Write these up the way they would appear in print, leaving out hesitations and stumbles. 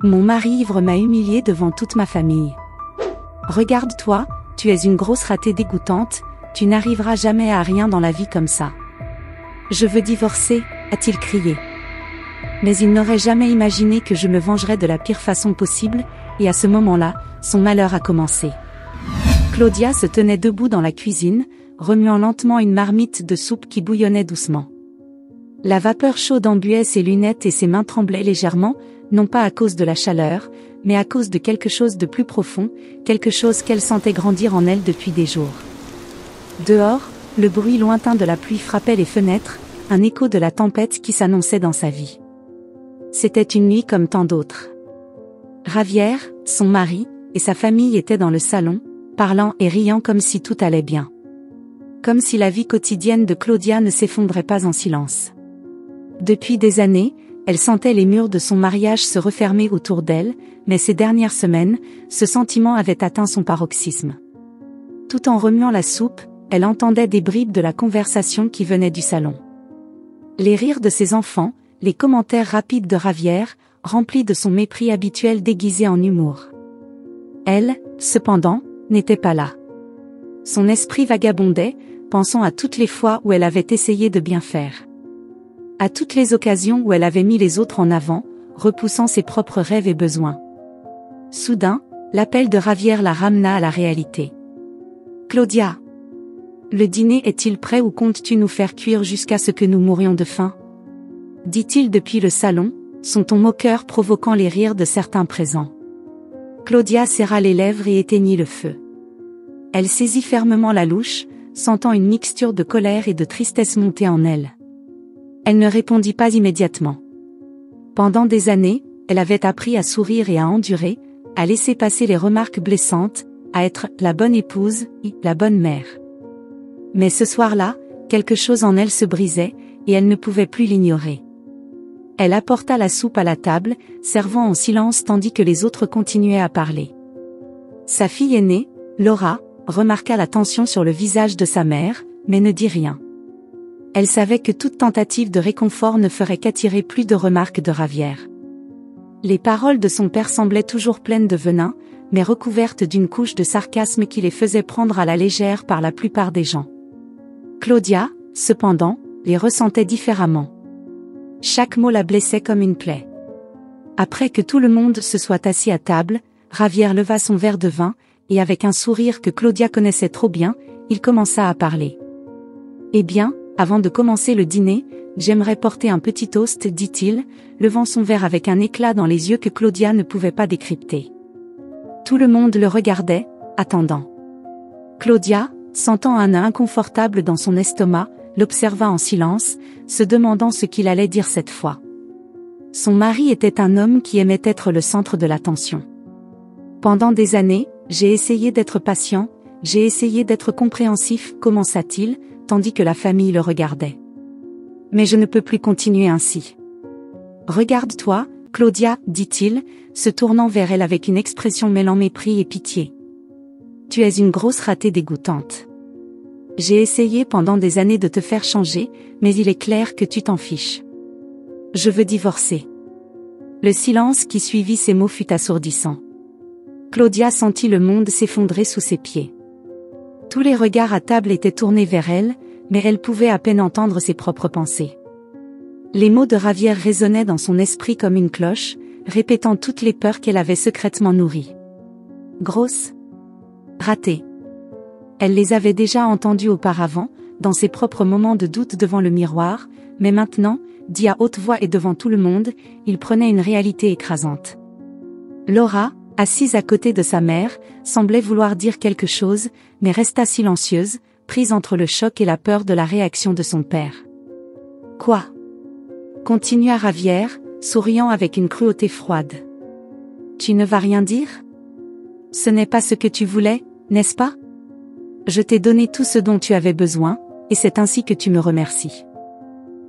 Mon mari ivre m'a humiliée devant toute ma famille. Regarde-toi, tu es une grosse ratée dégoûtante, tu n'arriveras jamais à rien dans la vie comme ça. Je veux divorcer, a-t-il crié. Mais il n'aurait jamais imaginé que je me vengerais de la pire façon possible, et à ce moment-là, son malheur a commencé. Claudia se tenait debout dans la cuisine, remuant lentement une marmite de soupe qui bouillonnait doucement. La vapeur chaude embuait ses lunettes et ses mains tremblaient légèrement, non pas à cause de la chaleur, mais à cause de quelque chose de plus profond, quelque chose qu'elle sentait grandir en elle depuis des jours. Dehors, le bruit lointain de la pluie frappait les fenêtres, un écho de la tempête qui s'annonçait dans sa vie. C'était une nuit comme tant d'autres. Javier, son mari, et sa famille étaient dans le salon, parlant et riant comme si tout allait bien. Comme si la vie quotidienne de Claudia ne s'effondrait pas en silence. Depuis des années, elle sentait les murs de son mariage se refermer autour d'elle, mais ces dernières semaines, ce sentiment avait atteint son paroxysme. Tout en remuant la soupe, elle entendait des bribes de la conversation qui venaient du salon. Les rires de ses enfants, les commentaires rapides de Javier, remplis de son mépris habituel déguisé en humour. Elle, cependant, n'était pas là. Son esprit vagabondait, pensant à toutes les fois où elle avait essayé de bien faire. À toutes les occasions où elle avait mis les autres en avant, repoussant ses propres rêves et besoins. Soudain, l'appel de Javier la ramena à la réalité. « Claudia, le dîner est-il prêt ou comptes-tu nous faire cuire jusqu'à ce que nous mourions de faim ?» dit-il depuis le salon, son ton moqueur provoquant les rires de certains présents. Claudia serra les lèvres et éteignit le feu. Elle saisit fermement la louche, sentant une mixture de colère et de tristesse monter en elle. Elle ne répondit pas immédiatement. Pendant des années, elle avait appris à sourire et à endurer, à laisser passer les remarques blessantes, à être la bonne épouse, la bonne mère. Mais ce soir-là, quelque chose en elle se brisait, et elle ne pouvait plus l'ignorer. Elle apporta la soupe à la table, servant en silence tandis que les autres continuaient à parler. Sa fille aînée, Laura, remarqua la tension sur le visage de sa mère, mais ne dit rien. Elle savait que toute tentative de réconfort ne ferait qu'attirer plus de remarques de Javier. Les paroles de son père semblaient toujours pleines de venin, mais recouvertes d'une couche de sarcasme qui les faisait prendre à la légère par la plupart des gens. Claudia, cependant, les ressentait différemment. Chaque mot la blessait comme une plaie. Après que tout le monde se soit assis à table, Javier leva son verre de vin, et avec un sourire que Claudia connaissait trop bien, il commença à parler. « Eh bien, avant de commencer le dîner, j'aimerais porter un petit toast, dit-il, levant son verre avec un éclat dans les yeux que Claudia ne pouvait pas décrypter. Tout le monde le regardait, attendant. Claudia, sentant un nœud inconfortable dans son estomac, l'observa en silence, se demandant ce qu'il allait dire cette fois. Son mari était un homme qui aimait être le centre de l'attention. Pendant des années, j'ai essayé d'être patient, j'ai essayé d'être compréhensif, commença-t-il, tandis que la famille le regardait. Mais je ne peux plus continuer ainsi. Regarde-toi, Claudia, dit-il, se tournant vers elle avec une expression mêlant mépris et pitié. Tu es une grosse ratée dégoûtante. J'ai essayé pendant des années de te faire changer, mais il est clair que tu t'en fiches. Je veux divorcer. Le silence qui suivit ces mots fut assourdissant. Claudia sentit le monde s'effondrer sous ses pieds. Tous les regards à table étaient tournés vers elle, mais elle pouvait à peine entendre ses propres pensées. Les mots de Javier résonnaient dans son esprit comme une cloche, répétant toutes les peurs qu'elle avait secrètement nourries. Grosse. Ratée. Elle les avait déjà entendues auparavant, dans ses propres moments de doute devant le miroir, mais maintenant, dit à haute voix et devant tout le monde, il prenait une réalité écrasante. Laura, assise à côté de sa mère, semblait vouloir dire quelque chose, mais resta silencieuse, prise entre le choc et la peur de la réaction de son père. « Quoi ?» continua Javier, souriant avec une cruauté froide. « Tu ne vas rien dire ? Ce n'est pas ce que tu voulais, n'est-ce pas ? Je t'ai donné tout ce dont tu avais besoin, et c'est ainsi que tu me remercies.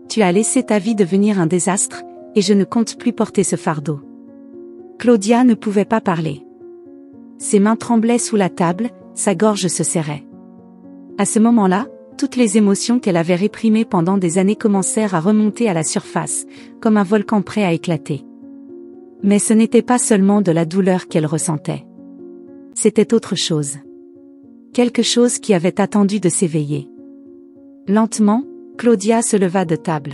Tu as laissé ta vie devenir un désastre, et je ne compte plus porter ce fardeau. » Claudia ne pouvait pas parler. Ses mains tremblaient sous la table, sa gorge se serrait. À ce moment-là, toutes les émotions qu'elle avait réprimées pendant des années commencèrent à remonter à la surface, comme un volcan prêt à éclater. Mais ce n'était pas seulement de la douleur qu'elle ressentait. C'était autre chose. Quelque chose qui avait attendu de s'éveiller. Lentement, Claudia se leva de table.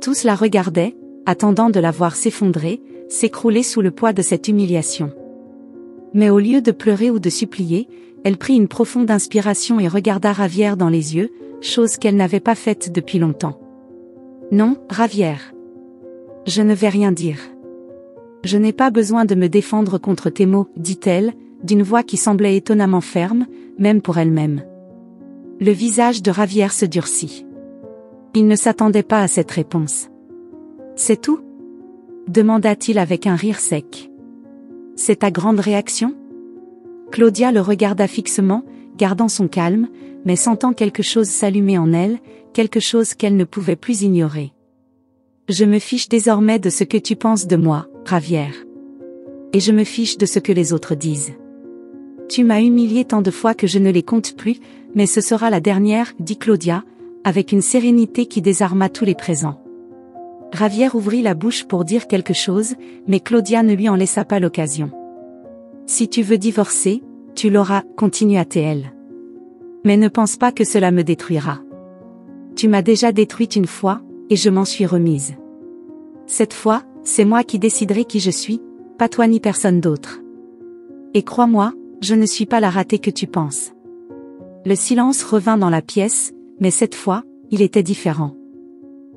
Tous la regardaient, attendant de la voir s'effondrer, s'écrouler sous le poids de cette humiliation. Mais au lieu de pleurer ou de supplier, elle prit une profonde inspiration et regarda Javier dans les yeux, chose qu'elle n'avait pas faite depuis longtemps. « Non, Javier. Je ne vais rien dire. Je n'ai pas besoin de me défendre contre tes mots, dit-elle, d'une voix qui semblait étonnamment ferme, même pour elle-même. Le visage de Javier se durcit. Il ne s'attendait pas à cette réponse. « C'est tout ?» demanda-t-il avec un rire sec. « C'est ta grande réaction ?» Claudia le regarda fixement, gardant son calme, mais sentant quelque chose s'allumer en elle, quelque chose qu'elle ne pouvait plus ignorer. « Je me fiche désormais de ce que tu penses de moi, Javier. Et je me fiche de ce que les autres disent. Tu m'as humilié tant de fois que je ne les compte plus, mais ce sera la dernière, dit Claudia, avec une sérénité qui désarma tous les présents. Javier ouvrit la bouche pour dire quelque chose, mais Claudia ne lui en laissa pas l'occasion. Si tu veux divorcer, tu l'auras, continua-t-elle. Mais ne pense pas que cela me détruira. Tu m'as déjà détruite une fois, et je m'en suis remise. Cette fois, c'est moi qui déciderai qui je suis, pas toi ni personne d'autre. Et crois-moi, je ne suis pas la ratée que tu penses. Le silence revint dans la pièce, mais cette fois, il était différent.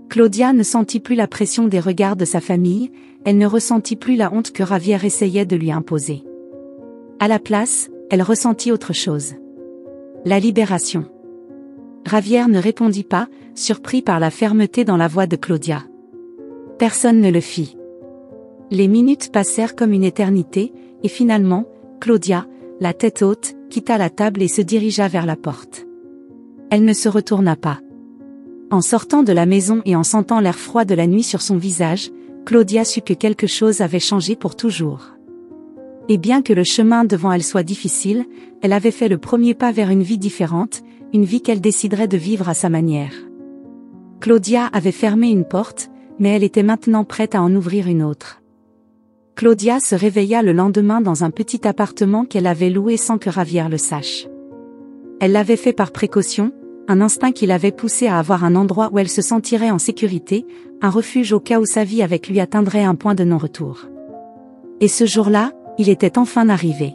Claudia ne sentit plus la pression des regards de sa famille, elle ne ressentit plus la honte que Javier essayait de lui imposer. À la place, elle ressentit autre chose. La libération. Javier ne répondit pas, surpris par la fermeté dans la voix de Claudia. Personne ne le fit. Les minutes passèrent comme une éternité, et finalement, Claudia, la tête haute, quitta la table et se dirigea vers la porte. Elle ne se retourna pas. En sortant de la maison et en sentant l'air froid de la nuit sur son visage, Claudia sut que quelque chose avait changé pour toujours. Et bien que le chemin devant elle soit difficile, elle avait fait le premier pas vers une vie différente, une vie qu'elle déciderait de vivre à sa manière. Claudia avait fermé une porte, mais elle était maintenant prête à en ouvrir une autre. Claudia se réveilla le lendemain dans un petit appartement qu'elle avait loué sans que Javier le sache. Elle l'avait fait par précaution, un instinct qui l'avait poussée à avoir un endroit où elle se sentirait en sécurité, un refuge au cas où sa vie avec lui atteindrait un point de non-retour. Et ce jour-là, il était enfin arrivé.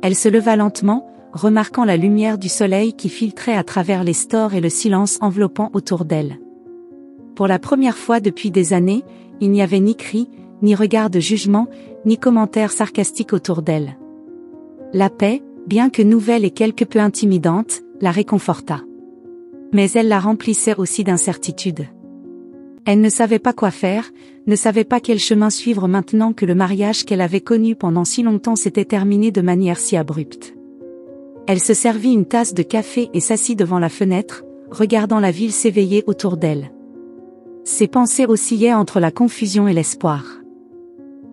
Elle se leva lentement, remarquant la lumière du soleil qui filtrait à travers les stores et le silence enveloppant autour d'elle. Pour la première fois depuis des années, il n'y avait ni cris, ni regard de jugement, ni commentaires sarcastiques autour d'elle. La paix, bien que nouvelle et quelque peu intimidante, la réconforta. Mais elle la remplissait aussi d'incertitude. Elle ne savait pas quoi faire, ne savait pas quel chemin suivre maintenant que le mariage qu'elle avait connu pendant si longtemps s'était terminé de manière si abrupte. Elle se servit une tasse de café et s'assit devant la fenêtre, regardant la ville s'éveiller autour d'elle. Ses pensées oscillaient entre la confusion et l'espoir.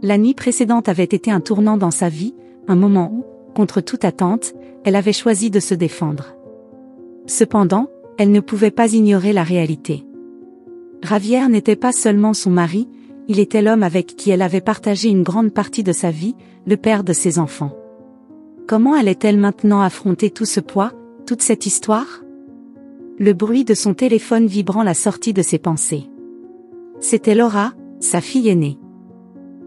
La nuit précédente avait été un tournant dans sa vie, un moment où, contre toute attente, elle avait choisi de se défendre. Cependant, elle ne pouvait pas ignorer la réalité. Javier n'était pas seulement son mari, il était l'homme avec qui elle avait partagé une grande partie de sa vie, le père de ses enfants. Comment allait-elle maintenant affronter tout ce poids, toute cette histoire ? Le bruit de son téléphone vibrant la sortit de ses pensées. C'était Laura, sa fille aînée.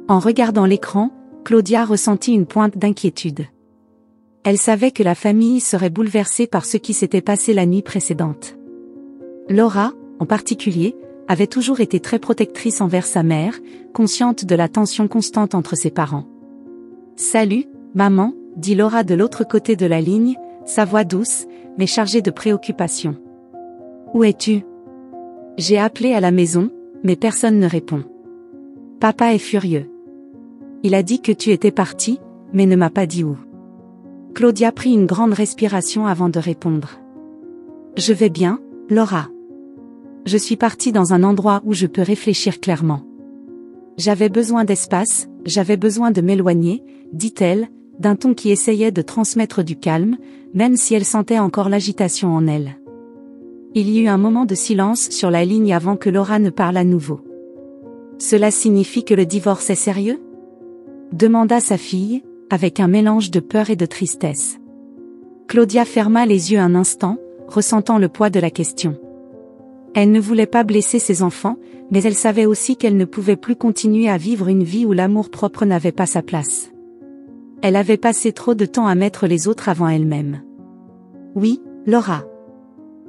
En regardant l'écran, Claudia ressentit une pointe d'inquiétude. Elle savait que la famille serait bouleversée par ce qui s'était passé la nuit précédente. Laura, en particulier, avait toujours été très protectrice envers sa mère, consciente de la tension constante entre ses parents. « Salut, maman », dit Laura de l'autre côté de la ligne, sa voix douce, mais chargée de préoccupation. « Où es-tu ? J'ai appelé à la maison, mais personne ne répond. Papa est furieux. Il a dit que tu étais partie, mais ne m'a pas dit où. » Claudia prit une grande respiration avant de répondre. « Je vais bien, Laura. Je suis partie dans un endroit où je peux réfléchir clairement. J'avais besoin d'espace, j'avais besoin de m'éloigner, dit-elle, d'un ton qui essayait de transmettre du calme, même si elle sentait encore l'agitation en elle. Il y eut un moment de silence sur la ligne avant que Laura ne parle à nouveau. « Cela signifie que le divorce est sérieux? Demanda sa fille, avec un mélange de peur et de tristesse. Claudia ferma les yeux un instant, ressentant le poids de la question. Elle ne voulait pas blesser ses enfants, mais elle savait aussi qu'elle ne pouvait plus continuer à vivre une vie où l'amour-propre n'avait pas sa place. Elle avait passé trop de temps à mettre les autres avant elle-même. Oui, Laura.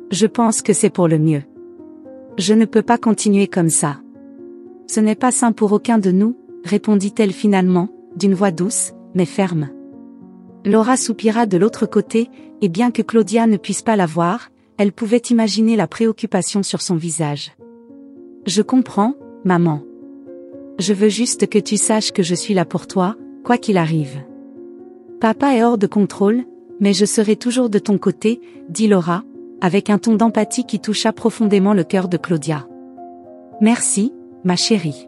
Je pense que c'est pour le mieux. Je ne peux pas continuer comme ça. Ce n'est pas sain pour aucun de nous, répondit-elle finalement, d'une voix douce, mais ferme. Laura soupira de l'autre côté, et bien que Claudia ne puisse pas la voir, elle pouvait imaginer la préoccupation sur son visage. Je comprends, maman. Je veux juste que tu saches que je suis là pour toi, quoi qu'il arrive. Papa est hors de contrôle, mais je serai toujours de ton côté, dit Laura, avec un ton d'empathie qui toucha profondément le cœur de Claudia. Merci, ma chérie.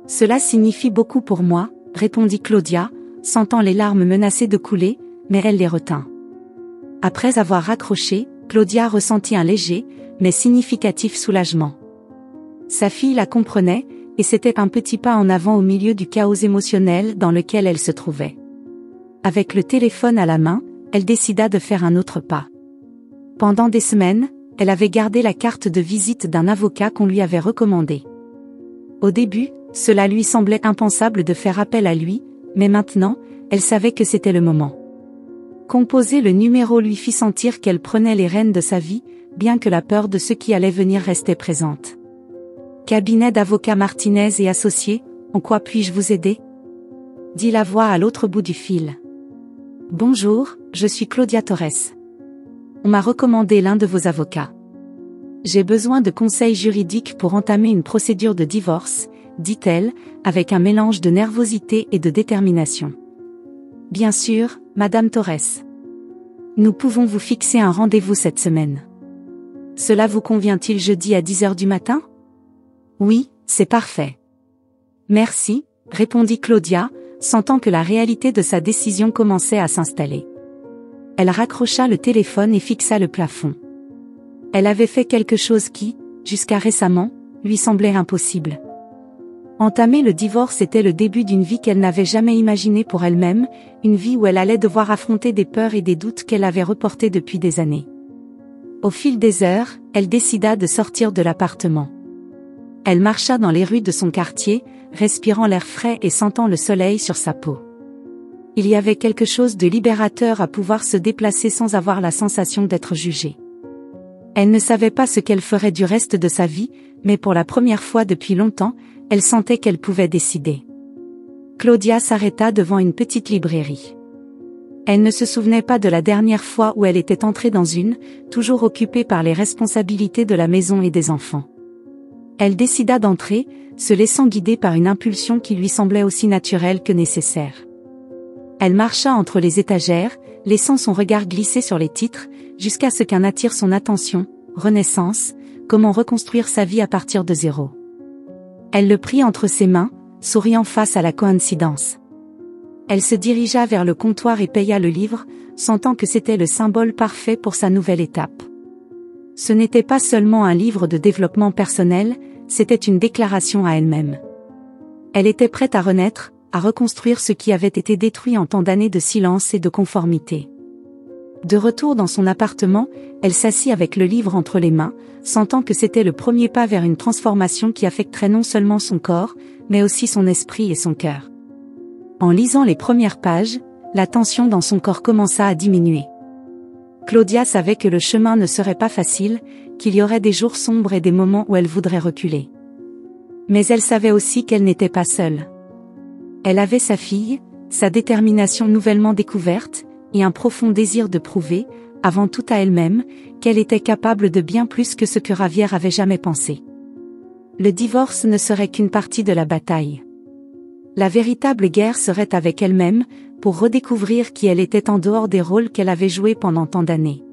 Cela signifie beaucoup pour moi, répondit Claudia, sentant les larmes menacées de couler, mais elle les retint. Après avoir raccroché, Claudia ressentit un léger, mais significatif soulagement. Sa fille la comprenait, et c'était un petit pas en avant au milieu du chaos émotionnel dans lequel elle se trouvait. Avec le téléphone à la main, elle décida de faire un autre pas. Pendant des semaines, elle avait gardé la carte de visite d'un avocat qu'on lui avait recommandé. Au début, cela lui semblait impensable de faire appel à lui, mais maintenant, elle savait que c'était le moment. Composer le numéro lui fit sentir qu'elle prenait les rênes de sa vie, bien que la peur de ce qui allait venir restait présente. Cabinet d'avocat Martinez et associés, en quoi puis-je vous aider? Dit la voix à l'autre bout du fil. Bonjour, je suis Claudia Torres. On m'a recommandé l'un de vos avocats. J'ai besoin de conseils juridiques pour entamer une procédure de divorce, dit-elle, avec un mélange de nervosité et de détermination. Bien sûr, Madame Torres. Nous pouvons vous fixer un rendez-vous cette semaine. Cela vous convient-il jeudi à 10h du matin? Oui, c'est parfait. Merci, répondit Claudia, sentant que la réalité de sa décision commençait à s'installer. Elle raccrocha le téléphone et fixa le plafond. Elle avait fait quelque chose qui, jusqu'à récemment, lui semblait impossible. Entamer le divorce était le début d'une vie qu'elle n'avait jamais imaginée pour elle-même, une vie où elle allait devoir affronter des peurs et des doutes qu'elle avait reportés depuis des années. Au fil des heures, elle décida de sortir de l'appartement. Elle marcha dans les rues de son quartier, respirant l'air frais et sentant le soleil sur sa peau. Il y avait quelque chose de libérateur à pouvoir se déplacer sans avoir la sensation d'être jugée. Elle ne savait pas ce qu'elle ferait du reste de sa vie, mais pour la première fois depuis longtemps, elle sentait qu'elle pouvait décider. Claudia s'arrêta devant une petite librairie. Elle ne se souvenait pas de la dernière fois où elle était entrée dans une, toujours occupée par les responsabilités de la maison et des enfants. Elle décida d'entrer, se laissant guider par une impulsion qui lui semblait aussi naturelle que nécessaire. Elle marcha entre les étagères, laissant son regard glisser sur les titres, jusqu'à ce qu'un attire son attention, Renaissance, comment reconstruire sa vie à partir de zéro. Elle le prit entre ses mains, souriant face à la coïncidence. Elle se dirigea vers le comptoir et paya le livre, sentant que c'était le symbole parfait pour sa nouvelle étape. Ce n'était pas seulement un livre de développement personnel, c'était une déclaration à elle-même. Elle était prête à renaître, à reconstruire ce qui avait été détruit en tant d'années de silence et de conformité. De retour dans son appartement, elle s'assit avec le livre entre les mains, sentant que c'était le premier pas vers une transformation qui affecterait non seulement son corps, mais aussi son esprit et son cœur. En lisant les premières pages, la tension dans son corps commença à diminuer. Claudia savait que le chemin ne serait pas facile, qu'il y aurait des jours sombres et des moments où elle voudrait reculer. Mais elle savait aussi qu'elle n'était pas seule. Elle avait sa fille, sa détermination nouvellement découverte, et un profond désir de prouver, avant tout à elle-même, qu'elle était capable de bien plus que ce que Javier avait jamais pensé. Le divorce ne serait qu'une partie de la bataille. La véritable guerre serait avec elle-même, pour redécouvrir qui elle était en dehors des rôles qu'elle avait joués pendant tant d'années.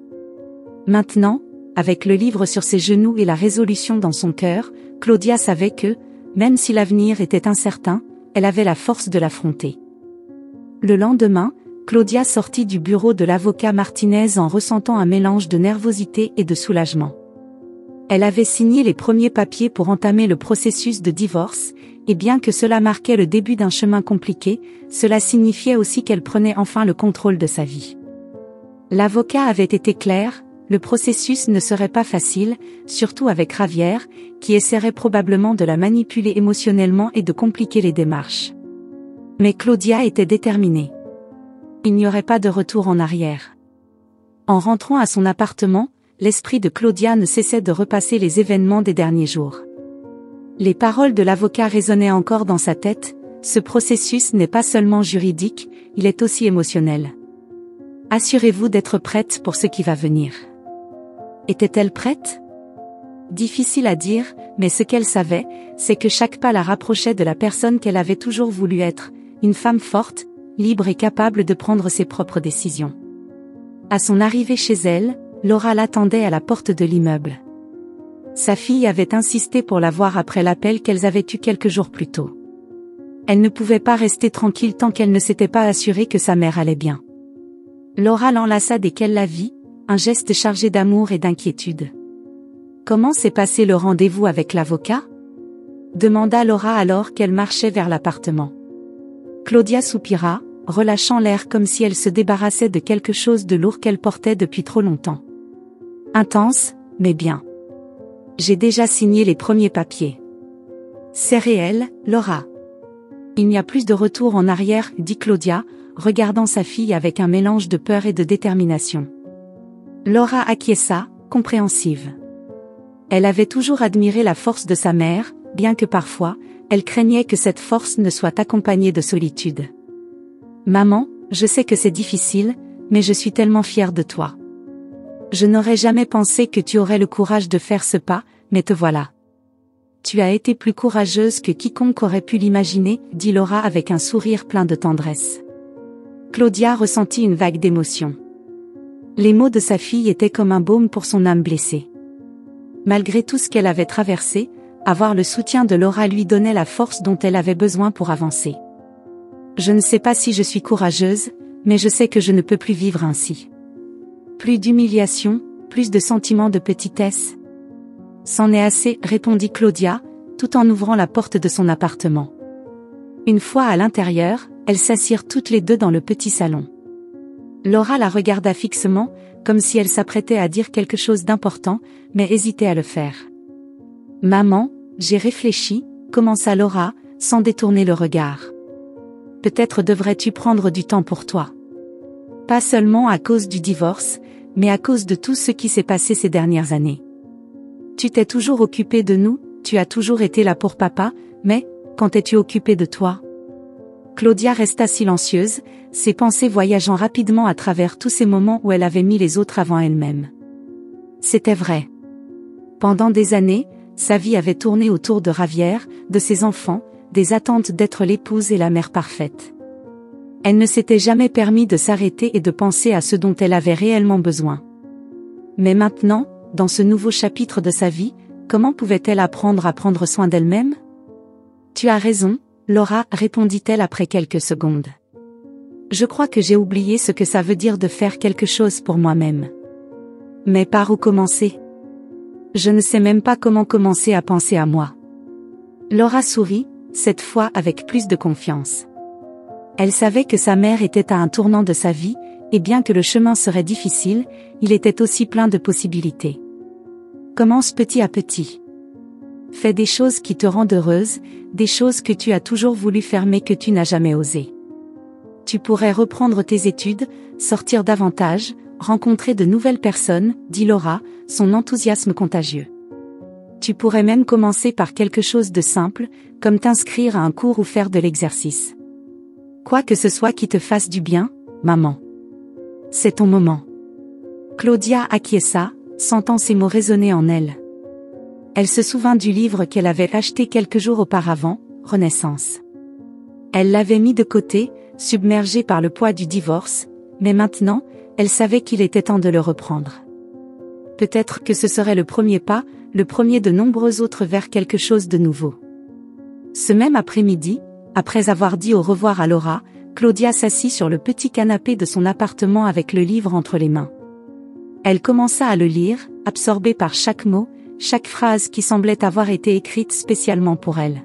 Maintenant, avec le livre sur ses genoux et la résolution dans son cœur, Claudia savait que, même si l'avenir était incertain, elle avait la force de l'affronter. Le lendemain, Claudia sortit du bureau de l'avocat Martinez en ressentant un mélange de nervosité et de soulagement. Elle avait signé les premiers papiers pour entamer le processus de divorce, et bien que cela marquait le début d'un chemin compliqué, cela signifiait aussi qu'elle prenait enfin le contrôle de sa vie. L'avocat avait été clair, le processus ne serait pas facile, surtout avec Javier, qui essaierait probablement de la manipuler émotionnellement et de compliquer les démarches. Mais Claudia était déterminée. Il n'y aurait pas de retour en arrière. En rentrant à son appartement, l'esprit de Claudia ne cessait de repasser les événements des derniers jours. Les paroles de l'avocat résonnaient encore dans sa tête, ce processus n'est pas seulement juridique, il est aussi émotionnel. Assurez-vous d'être prête pour ce qui va venir. Était-elle prête? Difficile à dire, mais ce qu'elle savait, c'est que chaque pas la rapprochait de la personne qu'elle avait toujours voulu être, une femme forte, libre et capable de prendre ses propres décisions. À son arrivée chez elle, Laura l'attendait à la porte de l'immeuble. Sa fille avait insisté pour la voir après l'appel qu'elles avaient eu quelques jours plus tôt. Elle ne pouvait pas rester tranquille tant qu'elle ne s'était pas assurée que sa mère allait bien. Laura l'enlaça dès qu'elle la vit, un geste chargé d'amour et d'inquiétude. « Comment s'est passé le rendez-vous avec l'avocat ?» demanda Laura alors qu'elle marchait vers l'appartement. Claudia soupira, relâchant l'air comme si elle se débarrassait de quelque chose de lourd qu'elle portait depuis trop longtemps. « Intense, mais bien. J'ai déjà signé les premiers papiers. »« C'est réel, Laura. Il n'y a plus de retour en arrière, » dit Claudia, regardant sa fille avec un mélange de peur et de détermination. Laura acquiesça, compréhensive. Elle avait toujours admiré la force de sa mère, bien que parfois, elle craignait que cette force ne soit accompagnée de solitude. « Maman, je sais que c'est difficile, mais je suis tellement fière de toi. Je n'aurais jamais pensé que tu aurais le courage de faire ce pas, mais te voilà. Tu as été plus courageuse que quiconque aurait pu l'imaginer, » dit Laura avec un sourire plein de tendresse. Claudia ressentit une vague d'émotion. Les mots de sa fille étaient comme un baume pour son âme blessée. Malgré tout ce qu'elle avait traversé, avoir le soutien de Laura lui donnait la force dont elle avait besoin pour avancer. « Je ne sais pas si je suis courageuse, mais je sais que je ne peux plus vivre ainsi. Plus d'humiliation, plus de sentiments de petitesse. »« C'en est assez, » répondit Claudia, tout en ouvrant la porte de son appartement. Une fois à l'intérieur, elles s'assirent toutes les deux dans le petit salon. Laura la regarda fixement, comme si elle s'apprêtait à dire quelque chose d'important, mais hésitait à le faire. « Maman, j'ai réfléchi, » commença Laura, sans détourner le regard. « Peut-être devrais-tu prendre du temps pour toi. Pas seulement à cause du divorce, mais à cause de tout ce qui s'est passé ces dernières années. Tu t'es toujours occupée de nous, tu as toujours été là pour papa, mais, quand es-tu occupée de toi ?» Claudia resta silencieuse, ses pensées voyageant rapidement à travers tous ces moments où elle avait mis les autres avant elle-même. C'était vrai. Pendant des années, sa vie avait tourné autour de Javier, de ses enfants, des attentes d'être l'épouse et la mère parfaite. Elle ne s'était jamais permis de s'arrêter et de penser à ce dont elle avait réellement besoin. Mais maintenant, dans ce nouveau chapitre de sa vie, comment pouvait-elle apprendre à prendre soin d'elle-même ? « Tu as raison, Laura, » répondit-elle après quelques secondes. « Je crois que j'ai oublié ce que ça veut dire de faire quelque chose pour moi-même. Mais par où commencer ? Je ne sais même pas comment commencer à penser à moi. » Laura sourit, cette fois avec plus de confiance. Elle savait que sa mère était à un tournant de sa vie, et bien que le chemin serait difficile, il était aussi plein de possibilités. Commence petit à petit. Fais des choses qui te rendent heureuse, des choses que tu as toujours voulu faire mais que tu n'as jamais osé. Tu pourrais reprendre tes études, sortir davantage, rencontrer de nouvelles personnes, dit Laura, son enthousiasme contagieux. Tu pourrais même commencer par quelque chose de simple, comme t'inscrire à un cours ou faire de l'exercice. Quoi que ce soit qui te fasse du bien, maman. C'est ton moment. Claudia acquiesça, sentant ces mots résonner en elle. Elle se souvint du livre qu'elle avait acheté quelques jours auparavant, Renaissance. Elle l'avait mis de côté, submergée par le poids du divorce, mais maintenant, elle savait qu'il était temps de le reprendre. Peut-être que ce serait le premier pas, le premier de nombreux autres vers quelque chose de nouveau. Ce même après-midi, après avoir dit au revoir à Laura, Claudia s'assit sur le petit canapé de son appartement avec le livre entre les mains. Elle commença à le lire, absorbée par chaque mot, chaque phrase qui semblait avoir été écrite spécialement pour elle.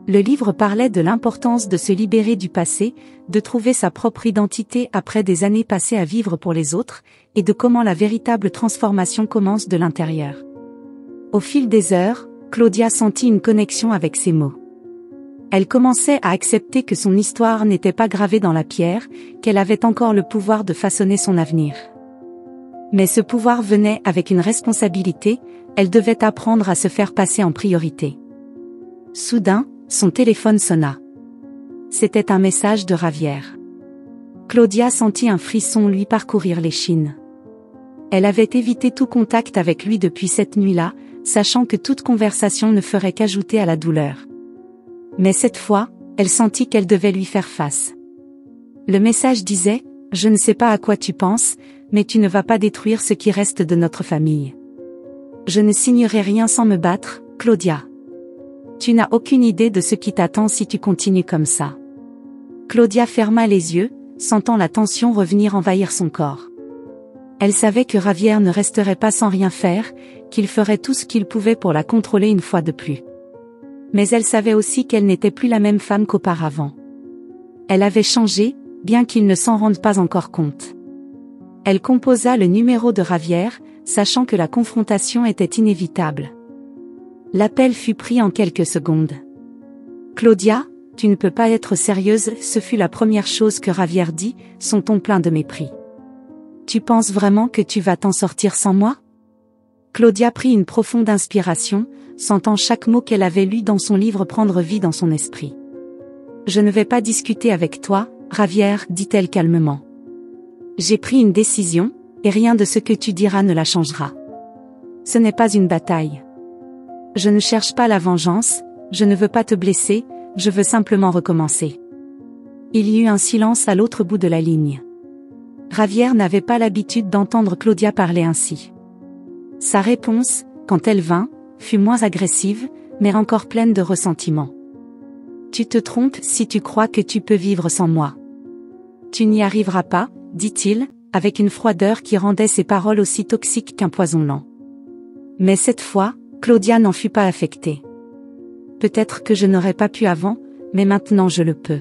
Le livre parlait de l'importance de se libérer du passé, de trouver sa propre identité après des années passées à vivre pour les autres, et de comment la véritable transformation commence de l'intérieur. Au fil des heures, Claudia sentit une connexion avec ces mots. Elle commençait à accepter que son histoire n'était pas gravée dans la pierre, qu'elle avait encore le pouvoir de façonner son avenir. Mais ce pouvoir venait avec une responsabilité, elle devait apprendre à se faire passer en priorité. Soudain, son téléphone sonna. C'était un message de Javier. Claudia sentit un frisson lui parcourir l'échine. Elle avait évité tout contact avec lui depuis cette nuit-là, sachant que toute conversation ne ferait qu'ajouter à la douleur. Mais cette fois, elle sentit qu'elle devait lui faire face. Le message disait « Je ne sais pas à quoi tu penses, mais tu ne vas pas détruire ce qui reste de notre famille. Je ne signerai rien sans me battre, Claudia. Tu n'as aucune idée de ce qui t'attend si tu continues comme ça. » Claudia ferma les yeux, sentant la tension revenir envahir son corps. Elle savait que Javier ne resterait pas sans rien faire, qu'il ferait tout ce qu'il pouvait pour la contrôler une fois de plus. Mais elle savait aussi qu'elle n'était plus la même femme qu'auparavant. Elle avait changé, bien qu'il ne s'en rende pas encore compte. Elle composa le numéro de Javier, sachant que la confrontation était inévitable. L'appel fut pris en quelques secondes. « Claudia, tu ne peux pas être sérieuse », ce fut la première chose que Javier dit, son ton plein de mépris. « Tu penses vraiment que tu vas t'en sortir sans moi ?» Claudia prit une profonde inspiration, sentant chaque mot qu'elle avait lu dans son livre prendre vie dans son esprit. « Je ne vais pas discuter avec toi, Javier, dit-elle calmement. J'ai pris une décision, et rien de ce que tu diras ne la changera. Ce n'est pas une bataille. Je ne cherche pas la vengeance, je ne veux pas te blesser, je veux simplement recommencer. » Il y eut un silence à l'autre bout de la ligne. Javier n'avait pas l'habitude d'entendre Claudia parler ainsi. Sa réponse, quand elle vint, fut moins agressive, mais encore pleine de ressentiment. « Tu te trompes si tu crois que tu peux vivre sans moi. Tu n'y arriveras pas, dit-il, avec une froideur qui rendait ses paroles aussi toxiques qu'un poison lent. Mais cette fois, Claudia n'en fut pas affectée. « Peut-être que je n'aurais pas pu avant, mais maintenant je le peux.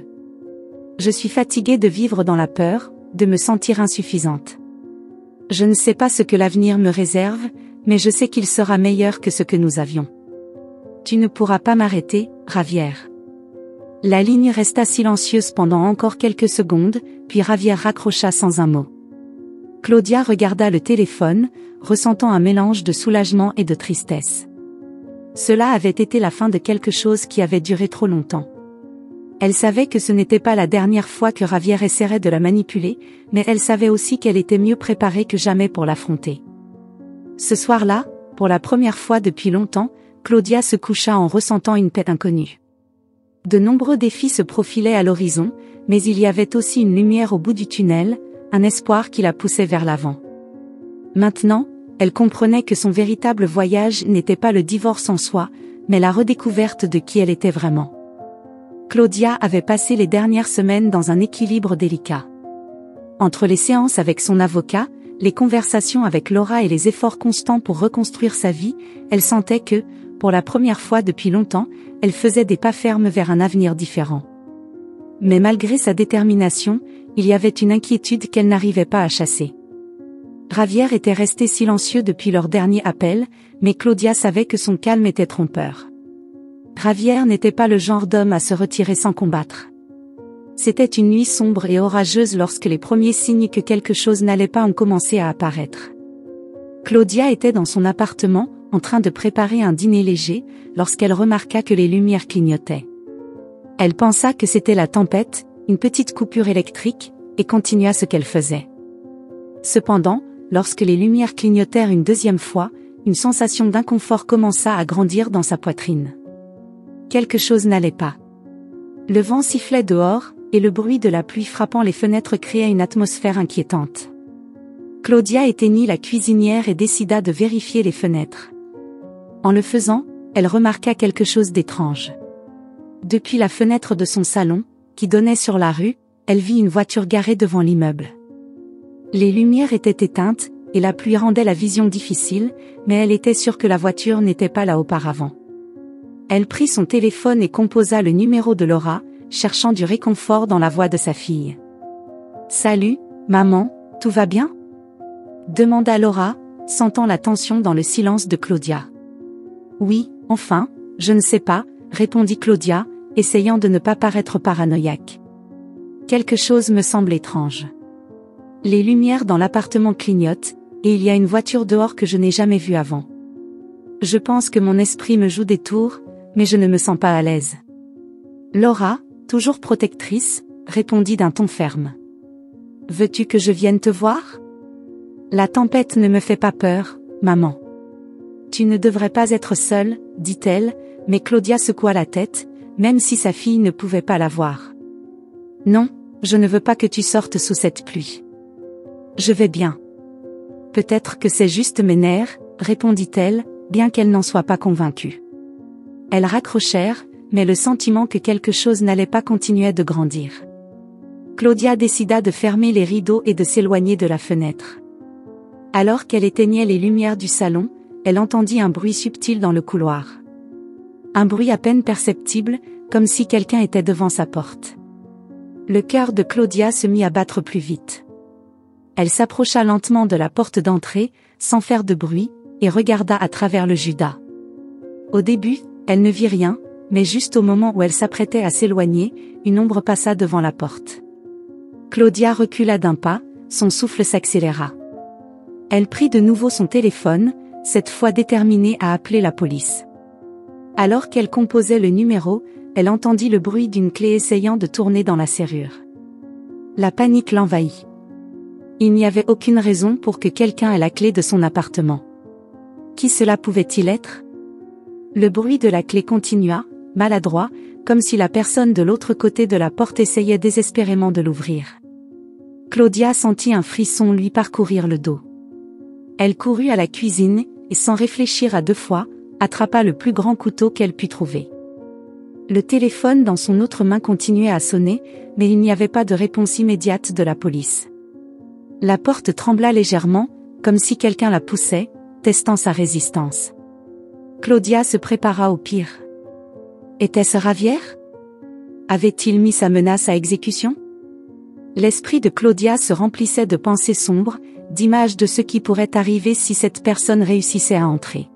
Je suis fatiguée de vivre dans la peur, de me sentir insuffisante. Je ne sais pas ce que l'avenir me réserve, mais je sais qu'il sera meilleur que ce que nous avions. Tu ne pourras pas m'arrêter, Javier. » La ligne resta silencieuse pendant encore quelques secondes, puis Javier raccrocha sans un mot. Claudia regarda le téléphone, ressentant un mélange de soulagement et de tristesse. Cela avait été la fin de quelque chose qui avait duré trop longtemps. Elle savait que ce n'était pas la dernière fois que Javier essaierait de la manipuler, mais elle savait aussi qu'elle était mieux préparée que jamais pour l'affronter. Ce soir-là, pour la première fois depuis longtemps, Claudia se coucha en ressentant une paix inconnue. De nombreux défis se profilaient à l'horizon, mais il y avait aussi une lumière au bout du tunnel, un espoir qui la poussait vers l'avant. Maintenant, elle comprenait que son véritable voyage n'était pas le divorce en soi, mais la redécouverte de qui elle était vraiment. Claudia avait passé les dernières semaines dans un équilibre délicat. Entre les séances avec son avocat, les conversations avec Laura et les efforts constants pour reconstruire sa vie, elle sentait que, pour la première fois depuis longtemps, elle faisait des pas fermes vers un avenir différent. Mais malgré sa détermination, il y avait une inquiétude qu'elle n'arrivait pas à chasser. Javier était resté silencieux depuis leur dernier appel, mais Claudia savait que son calme était trompeur. Javier n'était pas le genre d'homme à se retirer sans combattre. C'était une nuit sombre et orageuse lorsque les premiers signes que quelque chose n'allait pas ont commencé à apparaître. Claudia était dans son appartement, en train de préparer un dîner léger, lorsqu'elle remarqua que les lumières clignotaient. Elle pensa que c'était la tempête, une petite coupure électrique, et continua ce qu'elle faisait. Cependant, lorsque les lumières clignotèrent une deuxième fois, une sensation d'inconfort commença à grandir dans sa poitrine. Quelque chose n'allait pas. Le vent sifflait dehors, et le bruit de la pluie frappant les fenêtres créait une atmosphère inquiétante. Claudia éteignit la cuisinière et décida de vérifier les fenêtres. En le faisant, elle remarqua quelque chose d'étrange. Depuis la fenêtre de son salon, qui donnait sur la rue, elle vit une voiture garée devant l'immeuble. Les lumières étaient éteintes, et la pluie rendait la vision difficile, mais elle était sûre que la voiture n'était pas là auparavant. Elle prit son téléphone et composa le numéro de Laura, cherchant du réconfort dans la voix de sa fille. « Salut, maman, tout va bien ?» demanda Laura, sentant la tension dans le silence de Claudia. « Oui, enfin, je ne sais pas », répondit Claudia, essayant de ne pas paraître paranoïaque. « Quelque chose me semble étrange. Les lumières dans l'appartement clignotent, et il y a une voiture dehors que je n'ai jamais vue avant. Je pense que mon esprit me joue des tours, mais je ne me sens pas à l'aise. » Laura, toujours protectrice, répondit d'un ton ferme. « Veux-tu que je vienne te voir ? La tempête ne me fait pas peur, maman. »« Tu ne devrais pas être seule, » dit-elle, mais Claudia secoua la tête, même si sa fille ne pouvait pas la voir. « Non, je ne veux pas que tu sortes sous cette pluie. »« Je vais bien. »« Peut-être que c'est juste mes nerfs, » répondit-elle, bien qu'elle n'en soit pas convaincue. Elles raccrochèrent, mais le sentiment que quelque chose n'allait pas continuait de grandir. Claudia décida de fermer les rideaux et de s'éloigner de la fenêtre. Alors qu'elle éteignait les lumières du salon, elle entendit un bruit subtil dans le couloir. Un bruit à peine perceptible, comme si quelqu'un était devant sa porte. Le cœur de Claudia se mit à battre plus vite. Elle s'approcha lentement de la porte d'entrée, sans faire de bruit, et regarda à travers le judas. Au début, elle ne vit rien, mais juste au moment où elle s'apprêtait à s'éloigner, une ombre passa devant la porte. Claudia recula d'un pas, son souffle s'accéléra. Elle prit de nouveau son téléphone, cette fois déterminée à appeler la police. Alors qu'elle composait le numéro, elle entendit le bruit d'une clé essayant de tourner dans la serrure. La panique l'envahit. Il n'y avait aucune raison pour que quelqu'un ait la clé de son appartement. Qui cela pouvait-il être ? Le bruit de la clé continua, maladroit, comme si la personne de l'autre côté de la porte essayait désespérément de l'ouvrir. Claudia sentit un frisson lui parcourir le dos. Elle courut à la cuisine, et sans réfléchir à deux fois, attrapa le plus grand couteau qu'elle put trouver. Le téléphone dans son autre main continuait à sonner, mais il n'y avait pas de réponse immédiate de la police. La porte trembla légèrement, comme si quelqu'un la poussait, testant sa résistance. Claudia se prépara au pire. Était-ce Ravière ? Avait-il mis sa menace à exécution ? L'esprit de Claudia se remplissait de pensées sombres, d'images de ce qui pourrait arriver si cette personne réussissait à entrer.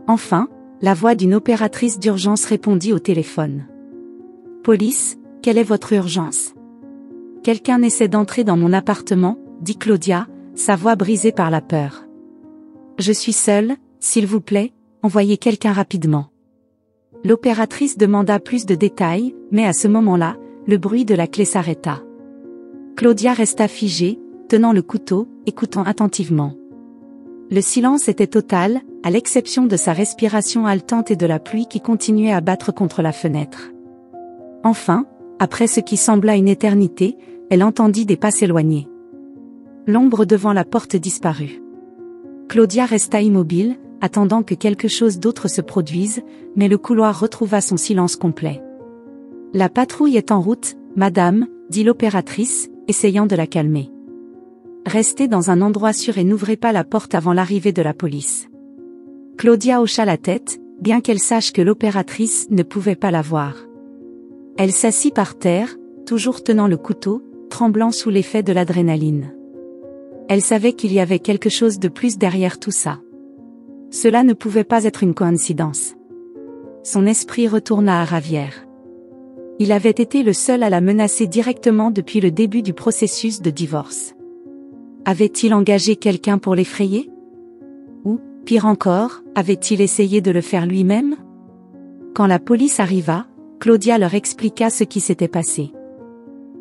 Enfin, la voix d'une opératrice d'urgence répondit au téléphone. « Police, quelle est votre urgence ? » « Quelqu'un essaie d'entrer dans mon appartement, » dit Claudia, sa voix brisée par la peur. « Je suis seule, s'il vous plaît, envoyez quelqu'un rapidement. » L'opératrice demanda plus de détails, mais à ce moment-là, le bruit de la clé s'arrêta. Claudia resta figée, tenant le couteau, écoutant attentivement. Le silence était total, à l'exception de sa respiration haletante et de la pluie qui continuait à battre contre la fenêtre. Enfin, après ce qui sembla une éternité, elle entendit des pas s'éloigner. L'ombre devant la porte disparut. Claudia resta immobile, attendant que quelque chose d'autre se produise, mais le couloir retrouva son silence complet. « La patrouille est en route, madame », dit l'opératrice, essayant de la calmer. « Restez dans un endroit sûr et n'ouvrez pas la porte avant l'arrivée de la police. » Claudia hocha la tête, bien qu'elle sache que l'opératrice ne pouvait pas la voir. Elle s'assit par terre, toujours tenant le couteau, tremblant sous l'effet de l'adrénaline. Elle savait qu'il y avait quelque chose de plus derrière tout ça. Cela ne pouvait pas être une coïncidence. Son esprit retourna à Ravière. Il avait été le seul à la menacer directement depuis le début du processus de divorce. Avait-il engagé quelqu'un pour l'effrayer ? Ou, pire encore, avait-il essayé de le faire lui-même ? Quand la police arriva, Claudia leur expliqua ce qui s'était passé.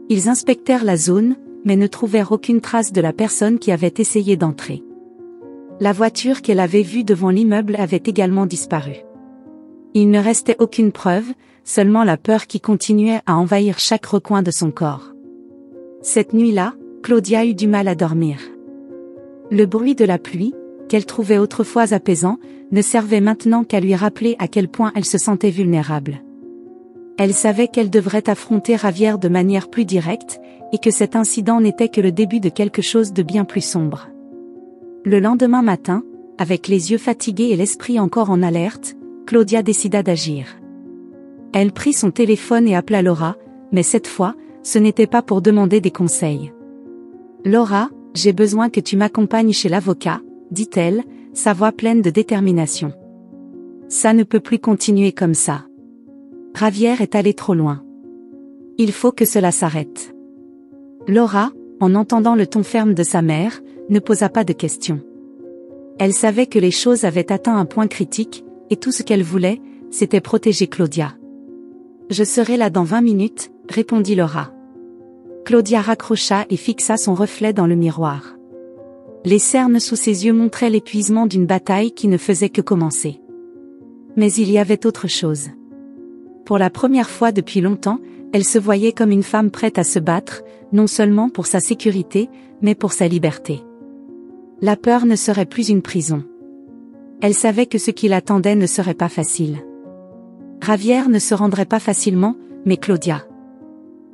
Ils inspectèrent la zone, mais ne trouvèrent aucune trace de la personne qui avait essayé d'entrer. La voiture qu'elle avait vue devant l'immeuble avait également disparu. Il ne restait aucune preuve, seulement la peur qui continuait à envahir chaque recoin de son corps. Cette nuit-là, Claudia eut du mal à dormir. Le bruit de la pluie, qu'elle trouvait autrefois apaisant, ne servait maintenant qu'à lui rappeler à quel point elle se sentait vulnérable. Elle savait qu'elle devrait affronter Ravière de manière plus directe, et que cet incident n'était que le début de quelque chose de bien plus sombre. Le lendemain matin, avec les yeux fatigués et l'esprit encore en alerte, Claudia décida d'agir. Elle prit son téléphone et appela Laura, mais cette fois, ce n'était pas pour demander des conseils. « Laura, j'ai besoin que tu m'accompagnes chez l'avocat, » dit-elle, sa voix pleine de détermination. « Ça ne peut plus continuer comme ça. Javier est allé trop loin. Il faut que cela s'arrête. » Laura, en entendant le ton ferme de sa mère, ne posa pas de questions. Elle savait que les choses avaient atteint un point critique, et tout ce qu'elle voulait, c'était protéger Claudia. « Je serai là dans 20 minutes, » répondit Laura. Claudia raccrocha et fixa son reflet dans le miroir. Les cernes sous ses yeux montraient l'épuisement d'une bataille qui ne faisait que commencer. Mais il y avait autre chose. Pour la première fois depuis longtemps, elle se voyait comme une femme prête à se battre, non seulement pour sa sécurité, mais pour sa liberté. La peur ne serait plus une prison. Elle savait que ce qui l'attendait ne serait pas facile. Javier ne se rendrait pas facilement, mais Claudia.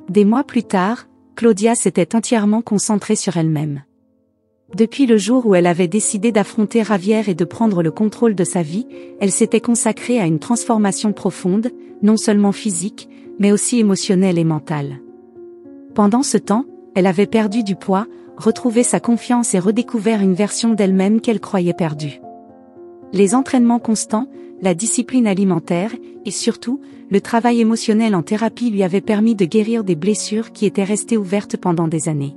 Des mois plus tard, Claudia s'était entièrement concentrée sur elle-même. Depuis le jour où elle avait décidé d'affronter Javier et de prendre le contrôle de sa vie, elle s'était consacrée à une transformation profonde, non seulement physique, mais aussi émotionnelle et mentale. Pendant ce temps, elle avait perdu du poids, retrouvé sa confiance et redécouvert une version d'elle-même qu'elle croyait perdue. Les entraînements constants, la discipline alimentaire, et surtout, le travail émotionnel en thérapie lui avaient permis de guérir des blessures qui étaient restées ouvertes pendant des années.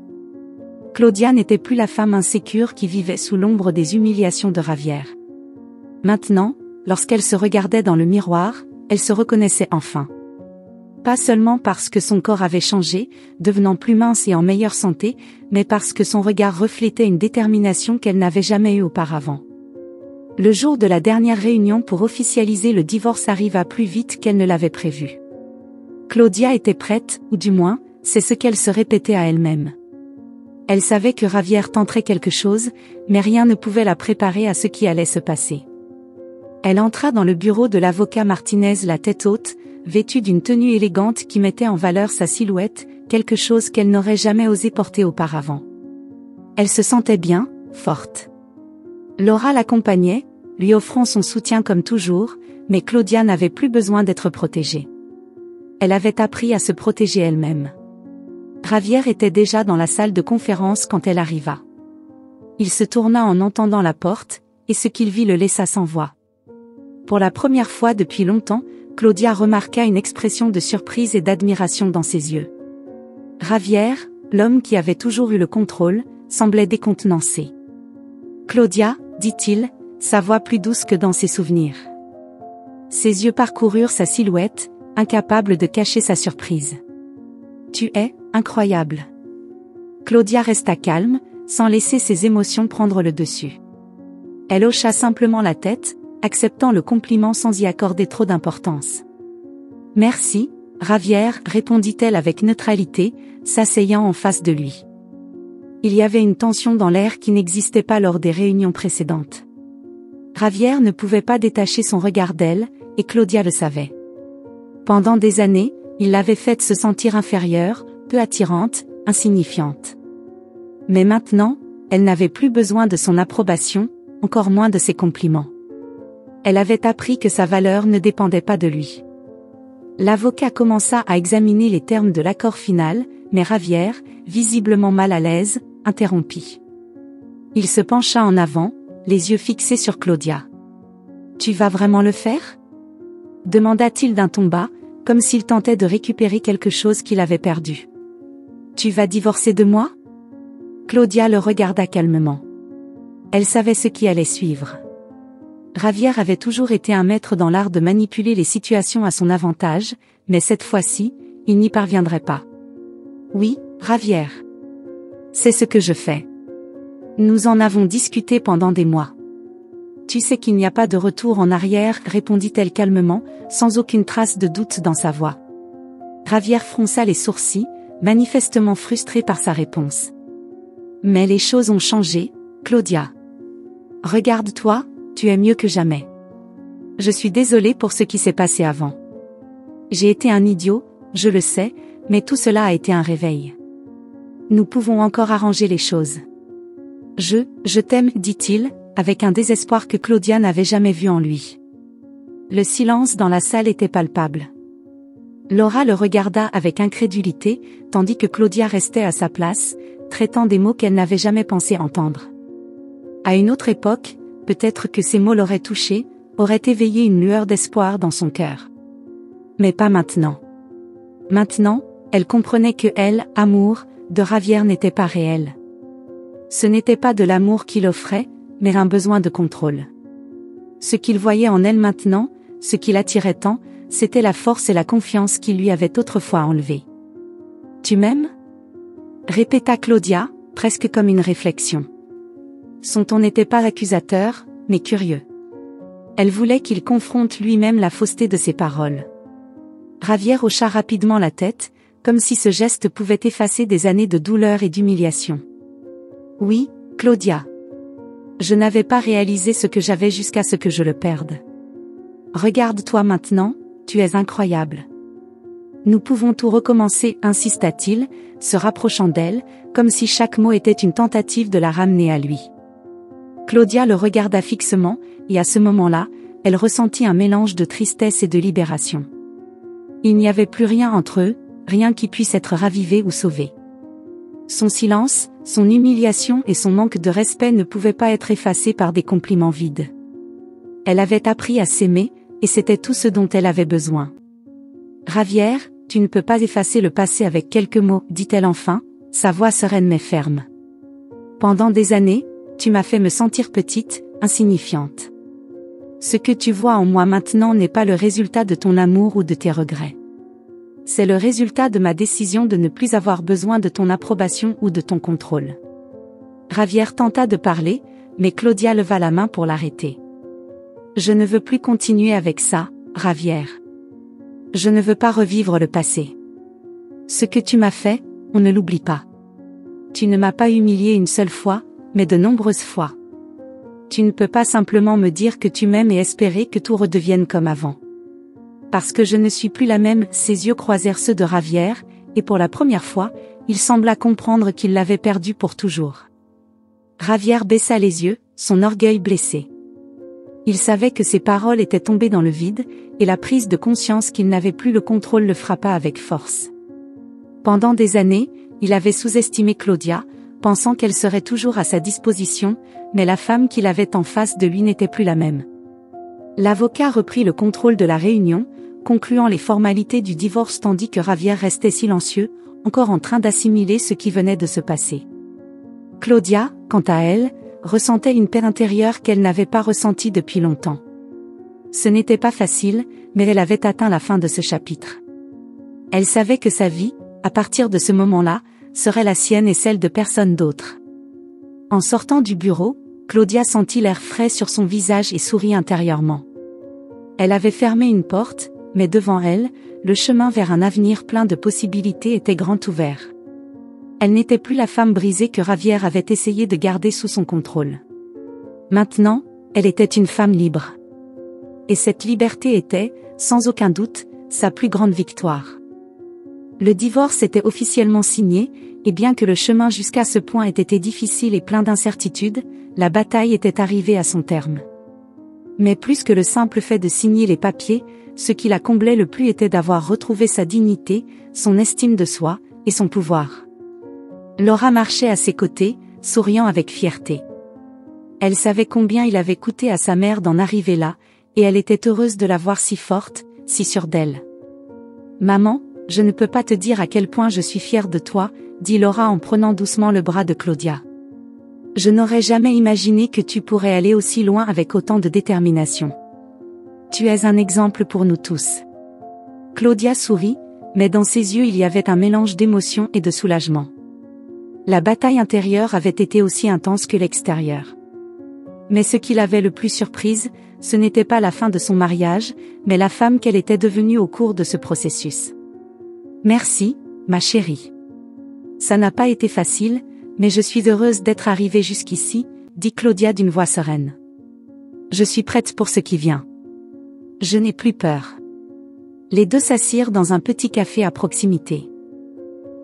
Claudia n'était plus la femme insécure qui vivait sous l'ombre des humiliations de Javier. Maintenant, lorsqu'elle se regardait dans le miroir, elle se reconnaissait enfin. Pas seulement parce que son corps avait changé, devenant plus mince et en meilleure santé, mais parce que son regard reflétait une détermination qu'elle n'avait jamais eue auparavant. Le jour de la dernière réunion pour officialiser le divorce arriva plus vite qu'elle ne l'avait prévu. Claudia était prête, ou du moins, c'est ce qu'elle se répétait à elle-même. Elle savait que Javier tenterait quelque chose, mais rien ne pouvait la préparer à ce qui allait se passer. Elle entra dans le bureau de l'avocat Martinez la tête haute, vêtue d'une tenue élégante qui mettait en valeur sa silhouette, quelque chose qu'elle n'aurait jamais osé porter auparavant. Elle se sentait bien, forte. Laura l'accompagnait, lui offrant son soutien comme toujours, mais Claudia n'avait plus besoin d'être protégée. Elle avait appris à se protéger elle-même. Javier était déjà dans la salle de conférence quand elle arriva. Il se tourna en entendant la porte, et ce qu'il vit le laissa sans voix. Pour la première fois depuis longtemps, Claudia remarqua une expression de surprise et d'admiration dans ses yeux. Javier, l'homme qui avait toujours eu le contrôle, semblait décontenancé. « Claudia », dit-il, sa voix plus douce que dans ses souvenirs. Ses yeux parcoururent sa silhouette, incapables de cacher sa surprise. « Tu es incroyable. » Claudia resta calme, sans laisser ses émotions prendre le dessus. Elle hocha simplement la tête, acceptant le compliment sans y accorder trop d'importance. « Merci, Javier, » répondit-elle avec neutralité, s'asseyant en face de lui. Il y avait une tension dans l'air qui n'existait pas lors des réunions précédentes. Javier ne pouvait pas détacher son regard d'elle, et Claudia le savait. Pendant des années, il l'avait faite se sentir inférieure, peu attirante, insignifiante. Mais maintenant, elle n'avait plus besoin de son approbation, encore moins de ses compliments. Elle avait appris que sa valeur ne dépendait pas de lui. L'avocat commença à examiner les termes de l'accord final, mais Javier, visiblement mal à l'aise, interrompit. Il se pencha en avant, les yeux fixés sur Claudia. « Tu vas vraiment le faire ?» demanda-t-il d'un ton bas, comme s'il tentait de récupérer quelque chose qu'il avait perdu. « Tu vas divorcer de moi ?» Claudia le regarda calmement. Elle savait ce qui allait suivre. Javier avait toujours été un maître dans l'art de manipuler les situations à son avantage, mais cette fois-ci, il n'y parviendrait pas. « Oui, Javier. C'est ce que je fais. Nous en avons discuté pendant des mois. Tu sais qu'il n'y a pas de retour en arrière, répondit-elle calmement, sans aucune trace de doute dans sa voix. Javier fronça les sourcils, manifestement frustré par sa réponse. Mais les choses ont changé, Claudia. Regarde-toi, tu es mieux que jamais. Je suis désolée pour ce qui s'est passé avant. J'ai été un idiot, je le sais, mais tout cela a été un réveil. Nous pouvons encore arranger les choses. Je t'aime, dit-il, avec un désespoir que Claudia n'avait jamais vu en lui. Le silence dans la salle était palpable. Laura le regarda avec incrédulité, tandis que Claudia restait à sa place, traitant des mots qu'elle n'avait jamais pensé entendre. À une autre époque, peut-être que ces mots l'auraient touchée, auraient éveillé une lueur d'espoir dans son cœur. Mais pas maintenant. Maintenant, elle comprenait que l'amour de Javier n'était pas réel. Ce n'était pas de l'amour qu'il offrait, mais un besoin de contrôle. Ce qu'il voyait en elle maintenant, ce qui l'attirait tant, c'était la force et la confiance qu'il lui avait autrefois enlevées. « Tu m'aimes » répéta Claudia, presque comme une réflexion. Son ton n'était pas accusateur, mais curieux. Elle voulait qu'il confronte lui-même la fausseté de ses paroles. Javier hocha rapidement la tête, comme si ce geste pouvait effacer des années de douleur et d'humiliation. « Oui, Claudia. Je n'avais pas réalisé ce que j'avais jusqu'à ce que je le perde. Regarde-toi maintenant, tu es incroyable. Nous pouvons tout recommencer, insista-t-il, se rapprochant d'elle, comme si chaque mot était une tentative de la ramener à lui. Claudia le regarda fixement, et à ce moment-là, elle ressentit un mélange de tristesse et de libération. Il n'y avait plus rien entre eux, rien qui puisse être ravivé ou sauvé. Son silence, son humiliation et son manque de respect ne pouvaient pas être effacés par des compliments vides. Elle avait appris à s'aimer, et c'était tout ce dont elle avait besoin. « Javier, tu ne peux pas effacer le passé avec quelques mots, dit-elle enfin, sa voix sereine mais ferme. Pendant des années, tu m'as fait me sentir petite, insignifiante. Ce que tu vois en moi maintenant n'est pas le résultat de ton amour ou de tes regrets. C'est le résultat de ma décision de ne plus avoir besoin de ton approbation ou de ton contrôle. » Javier tenta de parler, mais Claudia leva la main pour l'arrêter. « Je ne veux plus continuer avec ça, Javier. Je ne veux pas revivre le passé. Ce que tu m'as fait, on ne l'oublie pas. Tu ne m'as pas humilié une seule fois, mais de nombreuses fois. Tu ne peux pas simplement me dire que tu m'aimes et espérer que tout redevienne comme avant. Parce que je ne suis plus la même. » Ses yeux croisèrent ceux de Javier, et pour la première fois, il sembla comprendre qu'il l'avait perdu pour toujours. Javier baissa les yeux, son orgueil blessé. Il savait que ses paroles étaient tombées dans le vide, et la prise de conscience qu'il n'avait plus le contrôle le frappa avec force. Pendant des années, il avait sous-estimé Claudia, pensant qu'elle serait toujours à sa disposition, mais la femme qu'il avait en face de lui n'était plus la même. L'avocat reprit le contrôle de la réunion, concluant les formalités du divorce tandis que Javier restait silencieux, encore en train d'assimiler ce qui venait de se passer. Claudia, quant à elle, ressentait une paix intérieure qu'elle n'avait pas ressentie depuis longtemps. Ce n'était pas facile, mais elle avait atteint la fin de ce chapitre. Elle savait que sa vie, à partir de ce moment-là, serait la sienne et celle de personne d'autre. En sortant du bureau, Claudia sentit l'air frais sur son visage et sourit intérieurement. Elle avait fermé une porte, mais devant elle, le chemin vers un avenir plein de possibilités était grand ouvert. Elle n'était plus la femme brisée que Javier avait essayé de garder sous son contrôle. Maintenant, elle était une femme libre. Et cette liberté était, sans aucun doute, sa plus grande victoire. Le divorce était officiellement signé, et bien que le chemin jusqu'à ce point ait été difficile et plein d'incertitudes, la bataille était arrivée à son terme. Mais plus que le simple fait de signer les papiers, ce qui la comblait le plus était d'avoir retrouvé sa dignité, son estime de soi, et son pouvoir. Laura marchait à ses côtés, souriant avec fierté. Elle savait combien il avait coûté à sa mère d'en arriver là, et elle était heureuse de la voir si forte, si sûre d'elle. « Maman, je ne peux pas te dire à quel point je suis fière de toi, » dit Laura en prenant doucement le bras de Claudia. « Je n'aurais jamais imaginé que tu pourrais aller aussi loin avec autant de détermination. Tu es un exemple pour nous tous. » Claudia sourit, mais dans ses yeux il y avait un mélange d'émotion et de soulagement. La bataille intérieure avait été aussi intense que l'extérieur. Mais ce qui l'avait le plus surprise, ce n'était pas la fin de son mariage, mais la femme qu'elle était devenue au cours de ce processus. « Merci, ma chérie. Ça n'a pas été facile, mais je suis heureuse d'être arrivée jusqu'ici, » dit Claudia d'une voix sereine. « Je suis prête pour ce qui vient. Je n'ai plus peur. » Les deux s'assirent dans un petit café à proximité.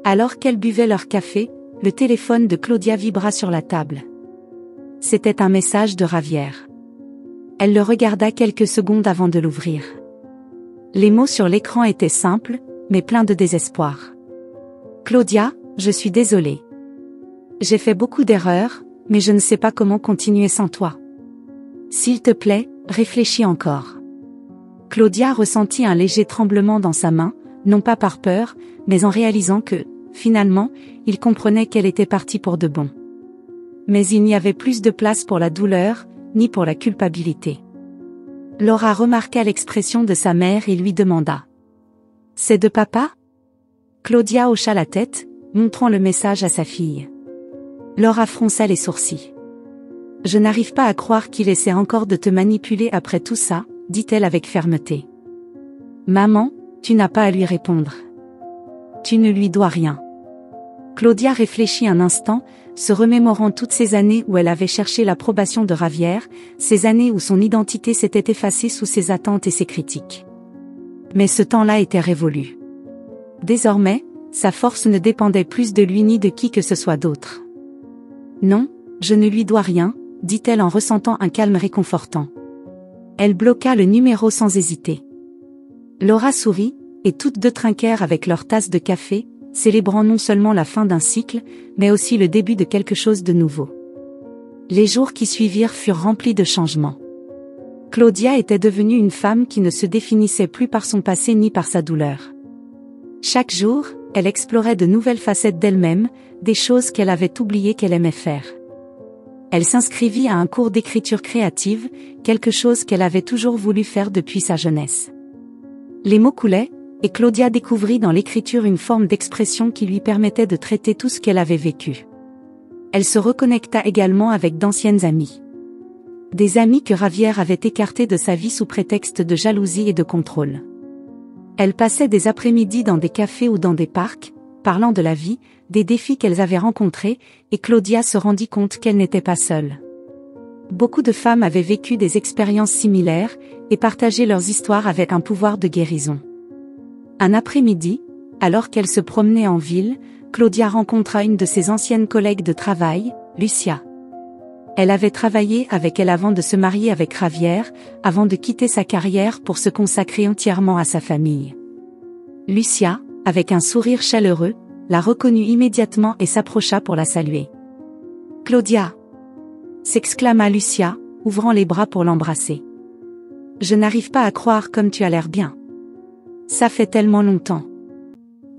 Alors qu'elles buvaient leur café, le téléphone de Claudia vibra sur la table. C'était un message de Javier. Elle le regarda quelques secondes avant de l'ouvrir. Les mots sur l'écran étaient simples, mais pleins de désespoir. Claudia, je suis désolée. J'ai fait beaucoup d'erreurs, mais je ne sais pas comment continuer sans toi. S'il te plaît, réfléchis encore. Claudia ressentit un léger tremblement dans sa main, non pas par peur, mais en réalisant que, finalement, il comprenait qu'elle était partie pour de bon. Mais il n'y avait plus de place pour la douleur, ni pour la culpabilité. Laura remarqua l'expression de sa mère et lui demanda. « C'est de papa ?» Claudia hocha la tête, montrant le message à sa fille. Laura fronça les sourcils. « Je n'arrive pas à croire qu'il essaie encore de te manipuler après tout ça, » dit-elle avec fermeté. « Maman, tu n'as pas à lui répondre. Tu ne lui dois rien. » Claudia réfléchit un instant, se remémorant toutes ces années où elle avait cherché l'approbation de Javier, ces années où son identité s'était effacée sous ses attentes et ses critiques. Mais ce temps-là était révolu. Désormais, sa force ne dépendait plus de lui ni de qui que ce soit d'autre. « Non, je ne lui dois rien », dit-elle en ressentant un calme réconfortant. Elle bloqua le numéro sans hésiter. Laura sourit, et toutes deux trinquèrent avec leur tasse de café, célébrant non seulement la fin d'un cycle, mais aussi le début de quelque chose de nouveau. Les jours qui suivirent furent remplis de changements. Claudia était devenue une femme qui ne se définissait plus par son passé ni par sa douleur. Chaque jour, elle explorait de nouvelles facettes d'elle-même, des choses qu'elle avait oubliées qu'elle aimait faire. Elle s'inscrivit à un cours d'écriture créative, quelque chose qu'elle avait toujours voulu faire depuis sa jeunesse. Les mots coulaient, et Claudia découvrit dans l'écriture une forme d'expression qui lui permettait de traiter tout ce qu'elle avait vécu. Elle se reconnecta également avec d'anciennes amies. Des amies que Javier avait écartées de sa vie sous prétexte de jalousie et de contrôle. Elle passait des après-midi dans des cafés ou dans des parcs, parlant de la vie, des défis qu'elles avaient rencontrés, et Claudia se rendit compte qu'elle n'était pas seule. Beaucoup de femmes avaient vécu des expériences similaires, et partagé leurs histoires avec un pouvoir de guérison. Un après-midi, alors qu'elle se promenait en ville, Claudia rencontra une de ses anciennes collègues de travail, Lucia. Elle avait travaillé avec elle avant de se marier avec Javier, avant de quitter sa carrière pour se consacrer entièrement à sa famille. Lucia, avec un sourire chaleureux, la reconnut immédiatement et s'approcha pour la saluer. « Claudia !» s'exclama Lucia, ouvrant les bras pour l'embrasser. « Je n'arrive pas à croire comme tu as l'air bien. Ça fait tellement longtemps. »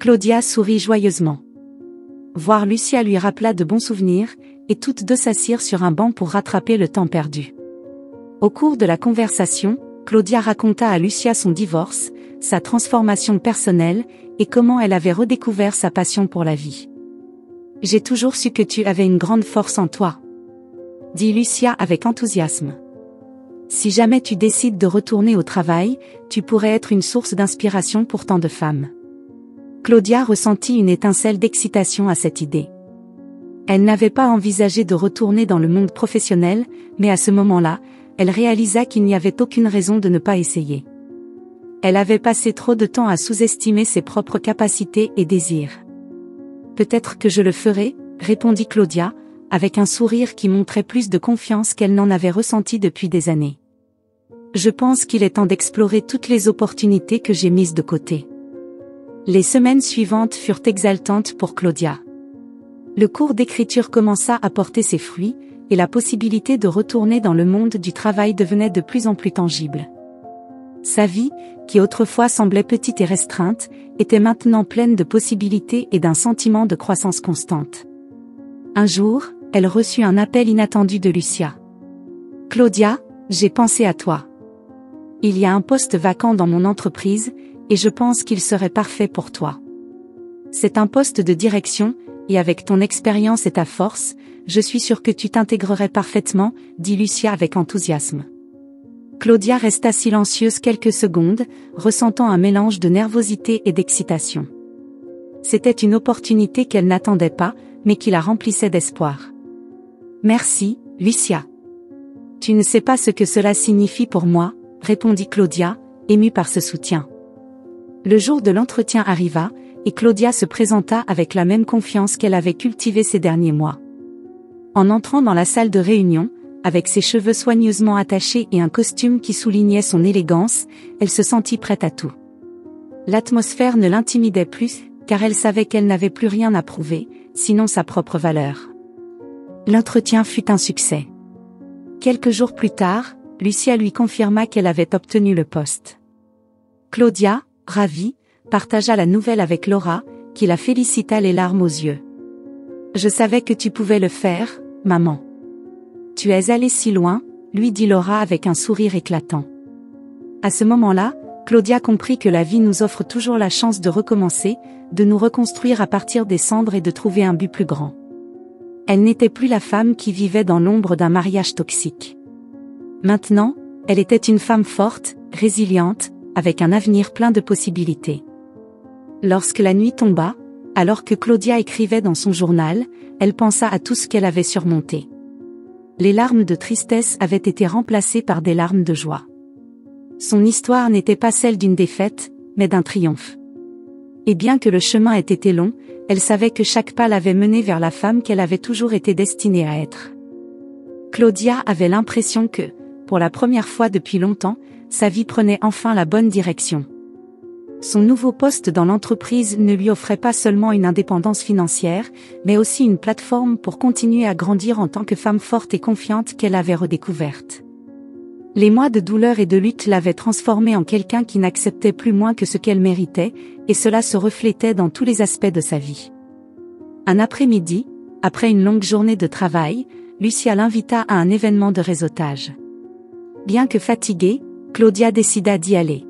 Claudia sourit joyeusement. Voir Lucia lui rappela de bons souvenirs, et toutes deux s'assirent sur un banc pour rattraper le temps perdu. Au cours de la conversation, Claudia raconta à Lucia son divorce, sa transformation personnelle, et comment elle avait redécouvert sa passion pour la vie. « J'ai toujours su que tu avais une grande force en toi, » dit Lucia avec enthousiasme. « Si jamais tu décides de retourner au travail, tu pourrais être une source d'inspiration pour tant de femmes. » Claudia ressentit une étincelle d'excitation à cette idée. Elle n'avait pas envisagé de retourner dans le monde professionnel, mais à ce moment-là, elle réalisa qu'il n'y avait aucune raison de ne pas essayer. Elle avait passé trop de temps à sous-estimer ses propres capacités et désirs. « Peut-être que je le ferai, » répondit Claudia, avec un sourire qui montrait plus de confiance qu'elle n'en avait ressenti depuis des années. « Je pense qu'il est temps d'explorer toutes les opportunités que j'ai mises de côté. » Les semaines suivantes furent exaltantes pour Claudia. Le cours d'écriture commença à porter ses fruits, et la possibilité de retourner dans le monde du travail devenait de plus en plus tangible. Sa vie, qui autrefois semblait petite et restreinte, était maintenant pleine de possibilités et d'un sentiment de croissance constante. Un jour, elle reçut un appel inattendu de Lucia. « Claudia, j'ai pensé à toi. Il y a un poste vacant dans mon entreprise, et je pense qu'il serait parfait pour toi. C'est un poste de direction, et avec ton expérience et ta force, je suis sûre que tu t'intégrerais parfaitement, » dit Lucia avec enthousiasme. Claudia resta silencieuse quelques secondes, ressentant un mélange de nervosité et d'excitation. C'était une opportunité qu'elle n'attendait pas, mais qui la remplissait d'espoir. « Merci, Lucia. Tu ne sais pas ce que cela signifie pour moi, » répondit Claudia, émue par ce soutien. Le jour de l'entretien arriva, et Claudia se présenta avec la même confiance qu'elle avait cultivée ces derniers mois. En entrant dans la salle de réunion, avec ses cheveux soigneusement attachés et un costume qui soulignait son élégance, elle se sentit prête à tout. L'atmosphère ne l'intimidait plus, car elle savait qu'elle n'avait plus rien à prouver, sinon sa propre valeur. L'entretien fut un succès. Quelques jours plus tard, Lucia lui confirma qu'elle avait obtenu le poste. Claudia, ravie, partagea la nouvelle avec Laura, qui la félicita les larmes aux yeux. « Je savais que tu pouvais le faire, maman. Tu es allée si loin, » lui dit Laura avec un sourire éclatant. À ce moment-là, Claudia comprit que la vie nous offre toujours la chance de recommencer, de nous reconstruire à partir des cendres et de trouver un but plus grand. Elle n'était plus la femme qui vivait dans l'ombre d'un mariage toxique. Maintenant, elle était une femme forte, résiliente, avec un avenir plein de possibilités. Lorsque la nuit tomba, alors que Claudia écrivait dans son journal, elle pensa à tout ce qu'elle avait surmonté. Les larmes de tristesse avaient été remplacées par des larmes de joie. Son histoire n'était pas celle d'une défaite, mais d'un triomphe. Et bien que le chemin ait été long, elle savait que chaque pas l'avait menée vers la femme qu'elle avait toujours été destinée à être. Claudia avait l'impression que, pour la première fois depuis longtemps, sa vie prenait enfin la bonne direction. Son nouveau poste dans l'entreprise ne lui offrait pas seulement une indépendance financière, mais aussi une plateforme pour continuer à grandir en tant que femme forte et confiante qu'elle avait redécouverte. Les mois de douleur et de lutte l'avaient transformée en quelqu'un qui n'acceptait plus moins que ce qu'elle méritait, et cela se reflétait dans tous les aspects de sa vie. Un après-midi, après une longue journée de travail, Lucia l'invita à un événement de réseautage. Bien que fatiguée, Claudia décida d'y aller.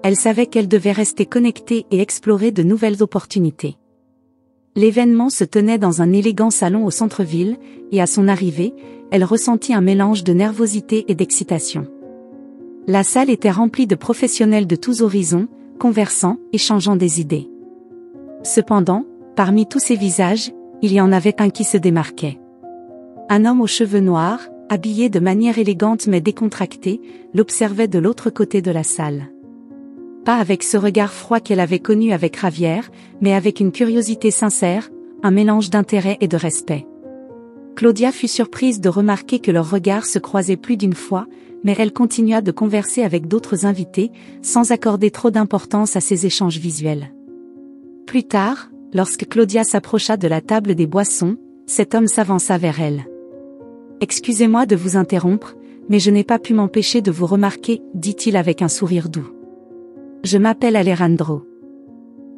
Elle savait qu'elle devait rester connectée et explorer de nouvelles opportunités. L'événement se tenait dans un élégant salon au centre-ville, et à son arrivée, elle ressentit un mélange de nervosité et d'excitation. La salle était remplie de professionnels de tous horizons, conversant, échangeant des idées. Cependant, parmi tous ces visages, il y en avait un qui se démarquait. Un homme aux cheveux noirs, habillé de manière élégante mais décontractée, l'observait de l'autre côté de la salle. Pas avec ce regard froid qu'elle avait connu avec Ravière, mais avec une curiosité sincère, un mélange d'intérêt et de respect. Claudia fut surprise de remarquer que leurs regards se croisaient plus d'une fois, mais elle continua de converser avec d'autres invités, sans accorder trop d'importance à ces échanges visuels. Plus tard, lorsque Claudia s'approcha de la table des boissons, cet homme s'avança vers elle. « Excusez-moi de vous interrompre, mais je n'ai pas pu m'empêcher de vous remarquer, » dit-il avec un sourire doux. « Je m'appelle Alejandro. »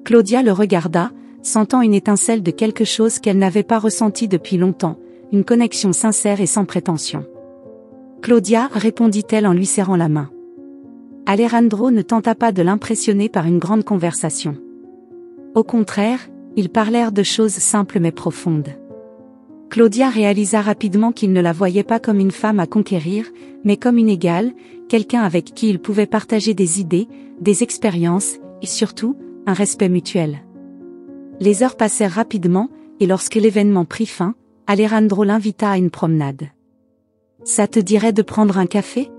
Claudia le regarda, sentant une étincelle de quelque chose qu'elle n'avait pas ressenti depuis longtemps, une connexion sincère et sans prétention. « Claudia, » répondit-elle en lui serrant la main. Alejandro ne tenta pas de l'impressionner par une grande conversation. Au contraire, ils parlèrent de choses simples mais profondes. Claudia réalisa rapidement qu'il ne la voyait pas comme une femme à conquérir, mais comme une égale, quelqu'un avec qui il pouvait partager des idées, des expériences, et surtout, un respect mutuel. Les heures passèrent rapidement, et lorsque l'événement prit fin, Alejandro l'invita à une promenade. « Ça te dirait de prendre un café ?»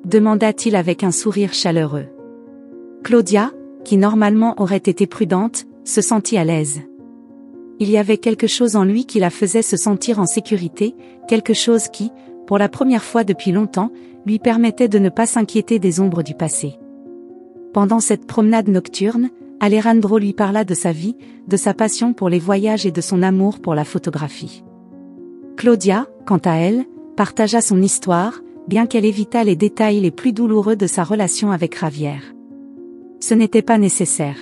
demanda-t-il avec un sourire chaleureux. Claudia, qui normalement aurait été prudente, se sentit à l'aise. Il y avait quelque chose en lui qui la faisait se sentir en sécurité, quelque chose qui, pour la première fois depuis longtemps, lui permettait de ne pas s'inquiéter des ombres du passé. Pendant cette promenade nocturne, Alejandro lui parla de sa vie, de sa passion pour les voyages et de son amour pour la photographie. Claudia, quant à elle, partagea son histoire, bien qu'elle évitât les détails les plus douloureux de sa relation avec Ravière. Ce n'était pas nécessaire.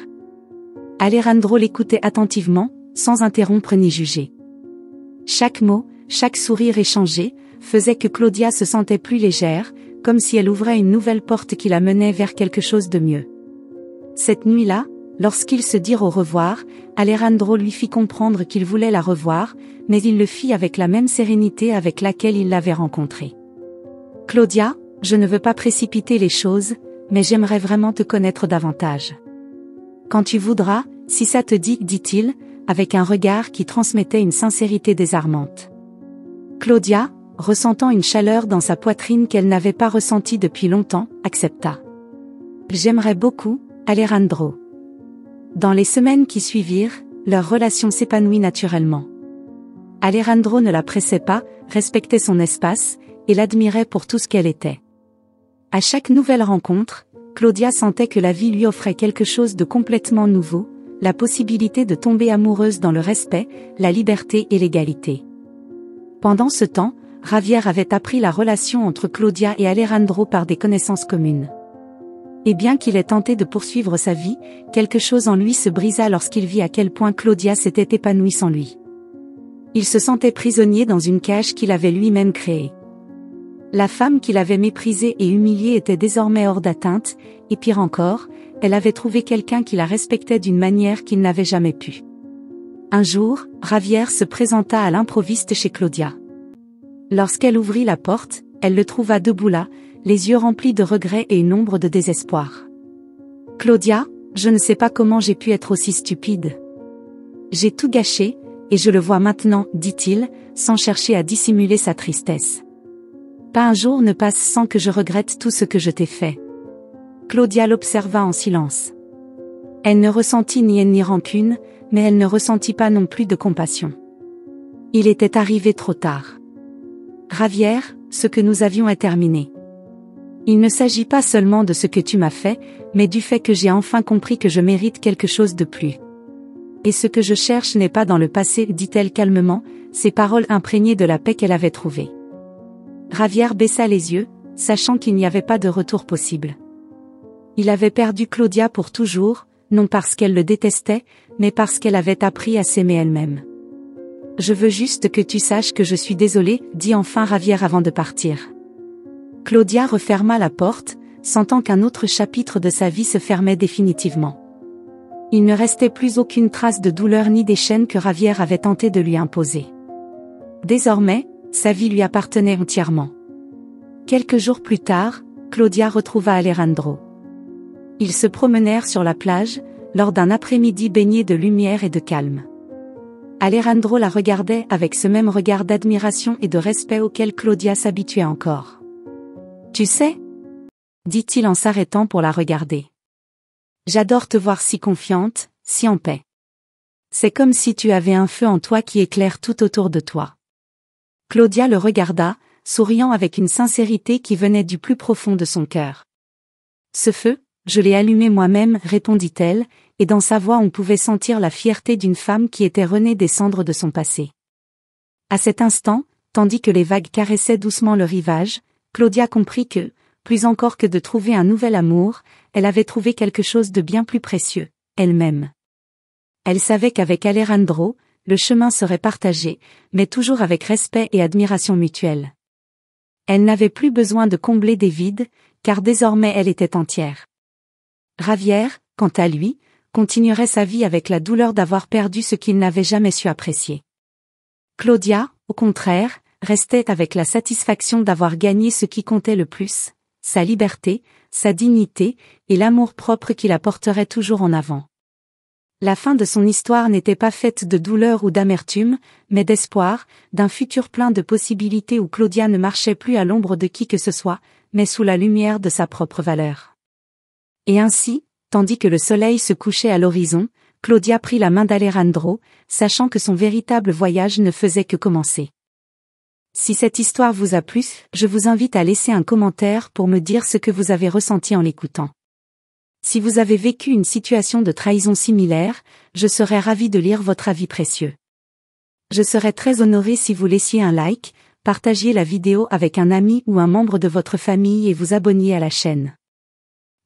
Alejandro l'écoutait attentivement, sans interrompre ni juger. Chaque mot, chaque sourire échangé, faisait que Claudia se sentait plus légère, comme si elle ouvrait une nouvelle porte qui la menait vers quelque chose de mieux. Cette nuit-là, lorsqu'ils se dirent au revoir, Alejandro lui fit comprendre qu'il voulait la revoir, mais il le fit avec la même sérénité avec laquelle il l'avait rencontrée. « Claudia, je ne veux pas précipiter les choses, mais j'aimerais vraiment te connaître davantage. Quand tu voudras, si ça te dit, » dit-il, avec un regard qui transmettait une sincérité désarmante. Claudia, ressentant une chaleur dans sa poitrine qu'elle n'avait pas ressentie depuis longtemps, accepta. « J'aimerais beaucoup, Alejandro. » Dans les semaines qui suivirent, leur relation s'épanouit naturellement. Alejandro ne la pressait pas, respectait son espace, et l'admirait pour tout ce qu'elle était. À chaque nouvelle rencontre, Claudia sentait que la vie lui offrait quelque chose de complètement nouveau, la possibilité de tomber amoureuse dans le respect, la liberté et l'égalité. Pendant ce temps, Javier avait appris la relation entre Claudia et Alejandro par des connaissances communes. Et bien qu'il ait tenté de poursuivre sa vie, quelque chose en lui se brisa lorsqu'il vit à quel point Claudia s'était épanouie sans lui. Il se sentait prisonnier dans une cage qu'il avait lui-même créée. La femme qu'il avait méprisée et humiliée était désormais hors d'atteinte, et pire encore, elle avait trouvé quelqu'un qui la respectait d'une manière qu'il n'avait jamais pu. Un jour, Javier se présenta à l'improviste chez Claudia. Lorsqu'elle ouvrit la porte, elle le trouva debout là, les yeux remplis de regrets et une ombre de désespoir. « Claudia, je ne sais pas comment j'ai pu être aussi stupide. J'ai tout gâché, et je le vois maintenant, dit-il, sans chercher à dissimuler sa tristesse. Pas un jour ne passe sans que je regrette tout ce que je t'ai fait. » Claudia l'observa en silence. Elle ne ressentit ni haine ni rancune, mais elle ne ressentit pas non plus de compassion. Il était arrivé trop tard. « Javier, ce que nous avions est terminé. Il ne s'agit pas seulement de ce que tu m'as fait, mais du fait que j'ai enfin compris que je mérite quelque chose de plus. Et ce que je cherche n'est pas dans le passé, dit-elle calmement, ses paroles imprégnées de la paix qu'elle avait trouvée. Javier baissa les yeux, sachant qu'il n'y avait pas de retour possible. Il avait perdu Claudia pour toujours, non parce qu'elle le détestait, mais parce qu'elle avait appris à s'aimer elle-même. « Je veux juste que tu saches que je suis désolé, dit enfin Javier avant de partir. Claudia referma la porte, sentant qu'un autre chapitre de sa vie se fermait définitivement. Il ne restait plus aucune trace de douleur ni des chaînes que Javier avait tenté de lui imposer. Désormais, sa vie lui appartenait entièrement. Quelques jours plus tard, Claudia retrouva Alejandro. Ils se promenèrent sur la plage, lors d'un après-midi baigné de lumière et de calme. Alejandro la regardait avec ce même regard d'admiration et de respect auquel Claudia s'habituait encore. « Tu sais ?» dit-il en s'arrêtant pour la regarder. « J'adore te voir si confiante, si en paix. C'est comme si tu avais un feu en toi qui éclaire tout autour de toi. » Claudia le regarda, souriant avec une sincérité qui venait du plus profond de son cœur. « Ce feu, je l'ai allumé moi-même, répondit-elle, et dans sa voix on pouvait sentir la fierté d'une femme qui était renée des cendres de son passé. À cet instant, tandis que les vagues caressaient doucement le rivage, Claudia comprit que, plus encore que de trouver un nouvel amour, elle avait trouvé quelque chose de bien plus précieux, elle-même. Elle savait qu'avec Alejandro, le chemin serait partagé, mais toujours avec respect et admiration mutuelle. Elle n'avait plus besoin de combler des vides, car désormais elle était entière. Javier, quant à lui, continuerait sa vie avec la douleur d'avoir perdu ce qu'il n'avait jamais su apprécier. Claudia, au contraire, restait avec la satisfaction d'avoir gagné ce qui comptait le plus, sa liberté, sa dignité, et l'amour-propre qui la porterait toujours en avant. La fin de son histoire n'était pas faite de douleur ou d'amertume, mais d'espoir, d'un futur plein de possibilités où Claudia ne marchait plus à l'ombre de qui que ce soit, mais sous la lumière de sa propre valeur. Et ainsi, tandis que le soleil se couchait à l'horizon, Claudia prit la main d'Alejandro, sachant que son véritable voyage ne faisait que commencer. Si cette histoire vous a plu, je vous invite à laisser un commentaire pour me dire ce que vous avez ressenti en l'écoutant. Si vous avez vécu une situation de trahison similaire, je serais ravi de lire votre avis précieux. Je serais très honoré si vous laissiez un like, partagiez la vidéo avec un ami ou un membre de votre famille et vous abonniez à la chaîne.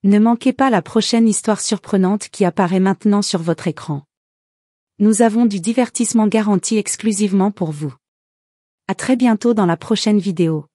Ne manquez pas la prochaine histoire surprenante qui apparaît maintenant sur votre écran. Nous avons du divertissement garanti exclusivement pour vous. À très bientôt dans la prochaine vidéo.